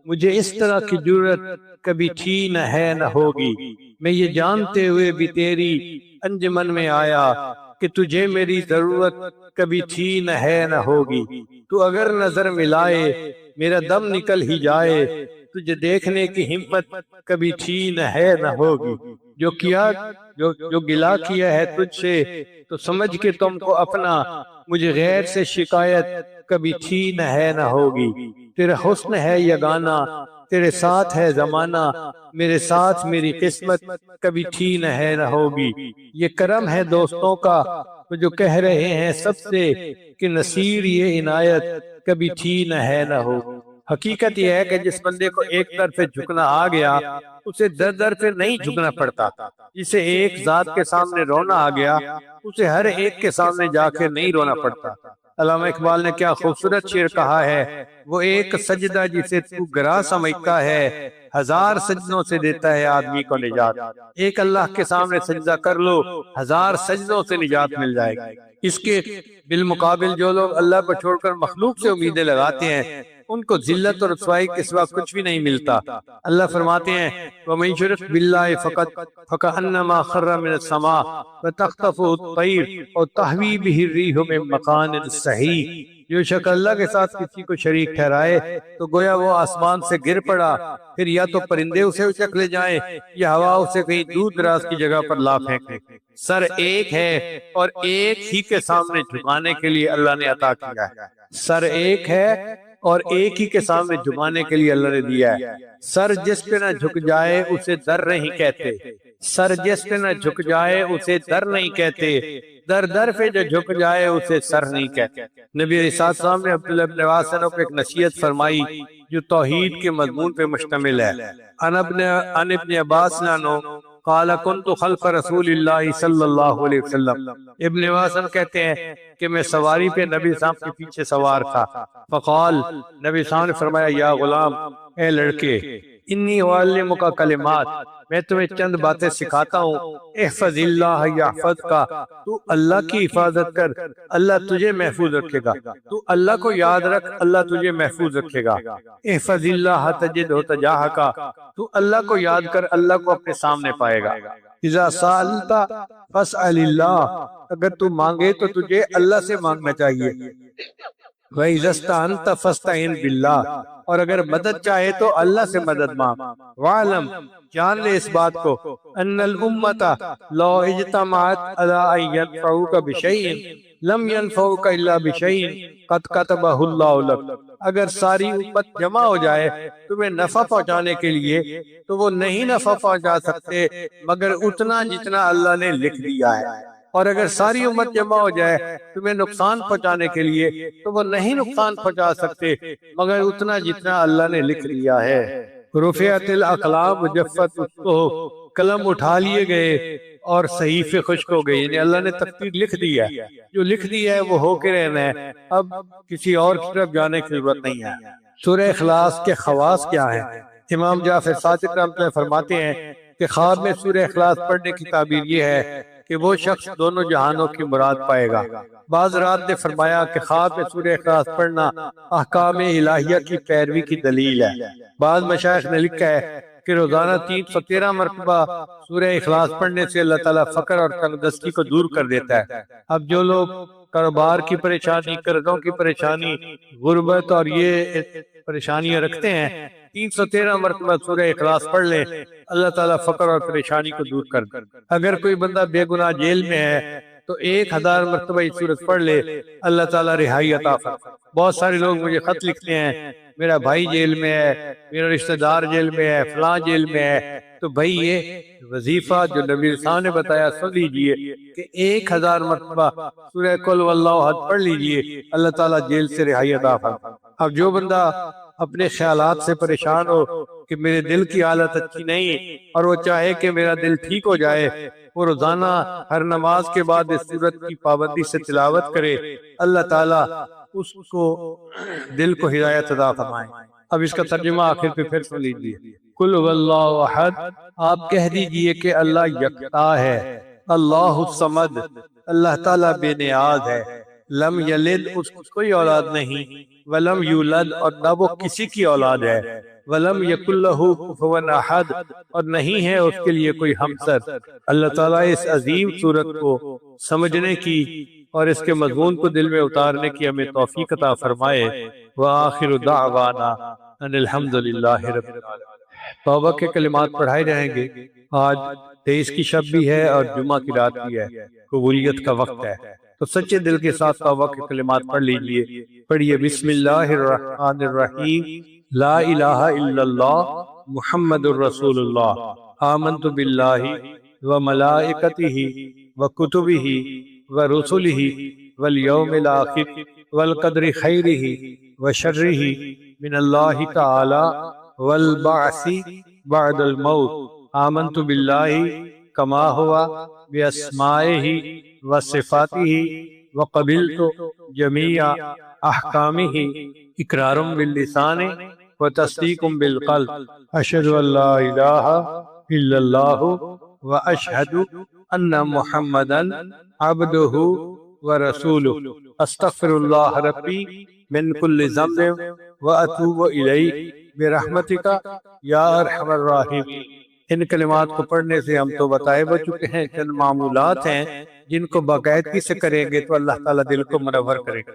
مجھے اس طرح کی جرت کبھی تھی نہ ہے نہ ہوگی. میں یہ جانتے ہوئے بھی تیری انجمن میں آیا کہ تجھے میری ضرورت کبھی تھی نہ ہے نہ ہوگی. تو اگر نظر ملائے میرا دم نکل ہی جائے، تجھے دیکھنے کی ہمت کبھی تھی نہ ہے نہ ہوگی. جو گلا کیا ہے تجھ سے تو سمجھ کے تم کو اپنا، مجھے غیر سے شکایت کبھی تھی نہ ہے نہ ہوگی. تیرا حسن ہے یگانہ تیرے ساتھ ہے زمانہ، میرے ساتھ میری قسمت کبھی تھی نہ ہے نہ ہوگی۔ یہ کرم ہے دوستوں کا وہ جو کہہ رہے ہیں سب سے کہ نصیر یہ عنایت کبھی تھی نہ ہے نہ ہوگی۔ حقیقت یہ ہے کہ جس بندے کو ایک طرف جھکنا آ گیا اسے در در پہ نہیں جھکنا پڑتا، جسے ایک ذات کے سامنے رونا آ گیا اسے ہر ایک کے سامنے جا کے نہیں رونا پڑتا۔ علامہ اقبال نے کیا خوبصورت شعر کہا ہے، وہ ایک سجدہ جسے تو گراں سمجھتا ہے، ہزار سجدوں سے دیتا ہے آدمی کو نجات۔ ایک اللہ کے سامنے سجدہ کر لو، ہزار سجدوں سے نجات مل جائے گی۔ اس کے بالمقابل جو لوگ اللہ کو چھوڑ کر مخلوق سے امیدیں لگاتے ہیں ان کو ذلت اور رسوائی کے سوا کچھ بھی نہیں ملتا۔ اللہ فرماتے ہیں وَمَن يُشْرِكْ بِاللَّهِ فَكَأَنَّمَا خَرَّ مِنَ السَّمَاءِ وَتَخْطَفُهُ الطَّيْرُ أَوْ تَهْوِي بِهِ الرِّيحُ مِن مَّكَانٍ صَحِيحٍ۔ جو شخص اللہ کے ساتھ کسی کو شریک ٹھہرائے تو گویا وہ آسمان سے گر پڑا، پھر یا تو پرندے اسے اچک لے جائیں یا ہوا اسے کہیں دور دراز کی جگہ پر لا پھینکے۔ سر ایک ہے اور ایک ہی کے سامنے جھکانے کے لیے اللہ نے عطا کیا ہے۔ سر ایک ہے اور ایک ہی کے سامنے جھکانے کے لیے اللہ نے دیا ہے۔ سر جس پہ نہ جھک جائے اسے در نہیں کہتے، سر جس پہ نہ جھک جائے اسے در نہیں کہتے، در در پہ جو جھک جائے اسے سر نہیں کہتے۔ نبی علیہ السلام نے عبداللہ بن عباس کو ایک نصیحت فرمائی جو توحید کے مضمون پہ مشتمل ہے۔ عن ابن عباس عنہ قال كنت خلف رسول اللہ صلی اللہ علیہ وسلم، ابن عباس کہتے ہیں کہ میں سواری پہ نبی صاحب کے پیچھے سوار تھا، فقال نبی صاحب نے فرمایا یا غلام، اے لڑکے، انی اعلمک کلمات، میں تمہیں چند باتیں سکھاتا ہوں، احفظ اللہ یحفظک، تو اللہ کی حفاظت کر اللہ تجھے محفوظ رکھے گا، تو اللہ کو یاد رکھ اللہ تجھے محفوظ رکھے گا، احفظ اللہ تجدہ تجاہک، تو اللہ کو یاد کر اللہ کو اپنے سامنے پائے گا۔ اذا سألت فاسأل اللہ، اگر تو مانگے تو تجھے اللہ سے مانگنا چاہیے، وَإِذَا اسْتَعَنْتَ فَاسْتَعِنْ بِاللَّهِ، اور اگر مدد چاہے تو اللہ سے مدد مانگ۔ وَعْلَمْ، جان لے اس بات کو، أَنَّ الْأُمَّةَ لَوْ اجْتَمَعَتْ عَلَىٰ أَن يَنفَعُوكَ بِشَيْءٍ لَمْ يَنفَعُوكَ إِلَّا بِشَيْءٍ قَدْ كَتَبَهُ اللَّهُ لَكَ، اگر ساری امت جمع ہو جائے تمہیں نفع پہنچانے کے لیے تو وہ نہیں نفع پہنچا سکتے مگر اتنا جتنا اللہ نے لکھ دیا ہے، اور اگر ساری امت جمع ہو جائے تمہیں نقصان پہنچانے کے لیے تو وہ نہیں نقصان پہنچا سکتے مگر اتنا جتنا اللہ نے لکھ دیا ہے۔ رفعت الاقلام وجفت الصحف، قلم اٹھا لیے گئے اور صحیفے خشک ہو گئے، یعنی اللہ نے تقدیر لکھ دی ہے، جو لکھ دیا ہے وہ ہو کے رہنا ہے، اب کسی اور کی طرف جانے کی ضرورت نہیں ہے۔ سورہ اخلاص کے خواص کیا ہیں؟ امام جعفر صادق رحمۃ اللہ فرماتے ہیں کہ خواب میں سورہ اخلاص پڑھنے کی تعبیر یہ ہے کہ وہ شخص دونوں جہانوں کی مراد پائے گا۔ بعض رات نے فرمایا کہ خواب میں سورہ اخلاص پڑھنا احکام الہیہ کی پیروی کی دلیل ہے۔ بعض مشائخ نے لکھا ہے کہ روزانہ 313 مرتبہ سورہ اخلاص پڑھنے سے اللہ تعالیٰ فقر اور تنگدستی کو دور کر دیتا ہے۔ اب جو لوگ کاروبار کی پریشانی، قرضوں کی پریشانی، غربت اور یہ پریشانیاں رکھتے ہیں، 313 مرتبہ سورہ اخلاص پڑھ لیں، اللہ تعالیٰ فقر اور پریشانی کو دور کر دے۔ اگر کوئی بندہ بے گناہ جیل میں ہے تو 1000 مرتبہ یہ سورت پڑھ لے، اللہ تعالیٰ رہائی عطا فرمائے۔ بہت سارے لوگ مجھے خط لکھتے ہیں میرا بھائی جیل میں ہے، میرا رشتہ دار جیل میں ہے، فلاں جیل میں ہے، تو بھائی یہ وظیفہ جو نبی صاحب نے بتایا سن لیجئے کہ 1000 مرتبہ سورہ قل واللہ احد پڑھ لیجئے، اللہ تعالیٰ جیل سے رہائی عطا فرمائے۔ اب جو بندہ اپنے خیالات سے پریشان ہو کہ میرے دل کی حالت اچھی نہیں اور وہ چاہے کہ میرا دل ٹھیک ہو جائے، وہ روزانہ ہر نماز کے بعد اس سورت کی پابندی سے تلاوت کرے، اللہ تعالیٰ اس کو دل کو ہدایت عطا فرمائے۔ اب اس کا ترجمہ آخر پہ پھر سن لیجیے۔ قل هو اللہ احد، آپ کہہ دیجئے کہ اللہ یکتا ہے، اللہ الصمد، اللہ تعالیٰ بے نیاز ہے، لم یلد، اس کی کوئی اولاد نہیں، ولم یولد، اور نہ وہ کسی کی اولاد ہے، ولم یکن لہ کفوا احد، اور نہیں ہے اس کے لیے کوئی ہمسر۔ اللہ تعالیٰ اس عظیم سورت کو سمجھنے کی اور اس کے مضمون کو دل میں اتارنے کی ہمیں توفیق عطا فرمائے۔ وآخر دعوانا ان الحمدللہ رب العالمین۔ توبہ کے کلمات پڑھائے جائیں گے۔ آج 23 کی شب بھی ہے اور جمعہ کی رات بھی ہے، قبولیت کا وقت ہے، تو سچے دل کے ساتھ توبہ کے کلمات پڑھ لیجئے۔ پڑھیے بسم اللہ الرحمن الرحیم، لا الہ الا اللہ محمد الرسول اللہ آمنت باللہ وملائکتہ وکتبہ ورسلہ والیوم الآخر والقدر خیرہ وشرہ من اللہ تعالی والبعث بعد الموت آمنت باللہ کما ہوا باسمائہ وصفاتہ وقبلت جمیع احکامہ اقرار باللسان وتصدیق بالقلب اشہد ان لا الہ الا اللہ واشہد ان محمدا عبدہ ورسولہ استغفر اللہ ربی من کل ذنب واتوب الیہ برحمتک یا ارحم الراحمین۔ ان کلمات کو پڑھنے سے ہم تو بتائے ہو چکے ہیں، چند معمولات ہیں جن کو باقاعدگی سے کریں گے تو اللہ تعالیٰ دل کو منور کرے گا۔